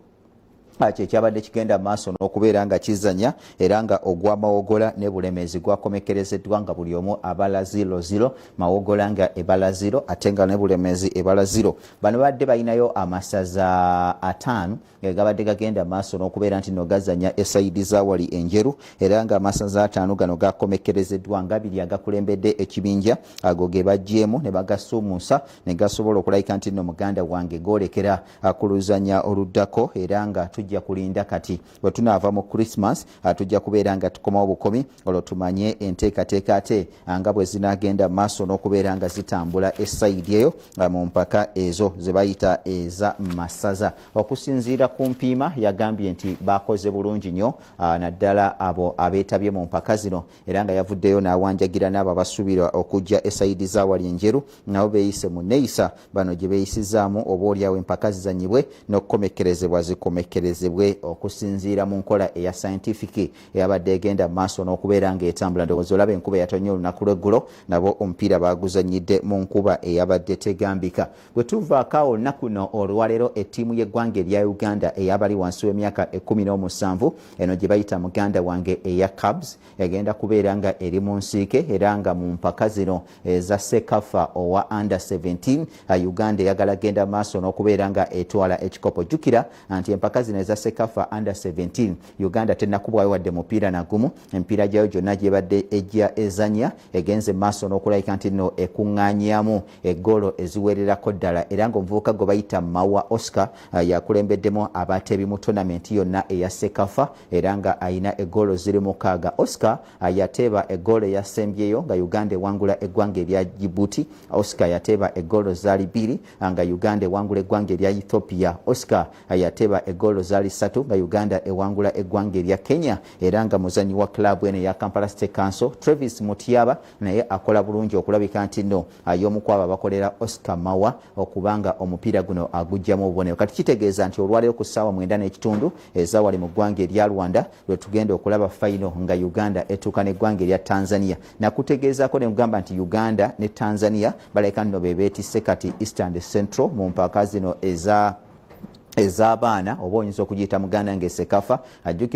kyabadde kigenda maaso n'okubeera nga kizanya era nga ogw'Amawogola ne Bulemeezi gwakomekerezeddwa nga buli omu abala 0-0, Mawogola nga ebala 0 ate nga ne Bulemeezi ebala 0. Bano badde balinayo amasaza 5 gabadde gagenda maaso n'okubeera nti no gazanya esayidi za wali enjeru era nga amasaza 5 gano gakomekerezeddwa nga biri agakulembedde ekibinja ago ge bajjeemu ne bagasuumuusa ne gasobola okulayika nti no muganda wange goolekera ku luzannya oluddako era nga tujja kulinda kati bwe tunaava mu Christmas tujja kubeera nga tukomawo bukomi olwo tumanye enteekateeka ate nga bwe zinagenda maaso n'okubeera nga zitambula esaidi eyo mu mpaka ezo ze bayita eza masaza. Okusinziira ku mpiima yagambye nti bakoze bulungi nnyo naddala abo abeetabye mu mpaka zino era nga yavuddeyo n'awanjagira n'abo abasuubirwa okujja esaidi zawali enjeru nabo beeyise mu neeyisa bano gye beeyisizaamu obaolyawo empaka zizanyibwe n'okukomekerezebwa zikomekerezebwe okusinziira mu nkola eya scientific eyabadde egenda maaso n'okubeera ng'etambula. Ndowooza olaba enkuba yatonnya olunaku lw'eggulo nabo omupiira baaguzanyidde mu nkuba eyabadde tegambika. Bwe tuvaako awo olunaku no olwaleero ettiimu y'eggwanga erya Uganda eyabali wansi w'emyaka 17 eno gye bayita muganda wange eya Cubs egenda kubeera nga eri mu nsiike era nga mu mpaka zino eza Sekafa owa under 17 Uganda eyagala genda maaso n'okubeera nga etwala ekikopo. Jjukira nti empaka zino eza Sekafa under 17 Uganda tennakubwayo wadde mupiira na gumu. Empiira gyayo gyonna gyebadde ejja ezanya egenze maaso n'okulabika nti nno ekuŋŋaanyaamu eggoolo eziwererako ddala era ng'omuvubuka gwe bayita Mawa Oscar yakulembeddemu abateebi mu tonamenti yonna eya Sekafa era nga ayina eggoolo ziri 6. Oscar yateeba eggoolo eyasembyeyo nga Uganda ewangula eggwanga erya Djibouti. Oscar yateeba eggoolo zaali 2 nga Uganda ewangula eggwanga erya Ethiopia. Oscar yateeba eggoolo zaali 3 nga Uganda ewangula eggwanga erya Kenya era nga muzanyi wa klabu eno eya Kampala State Council Travis Mutyaba naye akola bulungi okulabika nti nno y'omu ku abo abakolera Oscar Mawa okubanga omupiira guno agujjamu obubonero. Kati kitegeeza nti olwaleero ku ssaawa 9:30 ezawali mu ggwanga erya Rwanda lwe tugenda okulaba final nga Uganda etuuka n'eggwanga erya Tanzania. Nakutegeezaako ne mugamba nti Uganda ne Tanzania baleka nno be beetisse kati Eastern Central mu mpaka zino ez'abaana oba oyinza okugiyita muganda ng'Esekafa.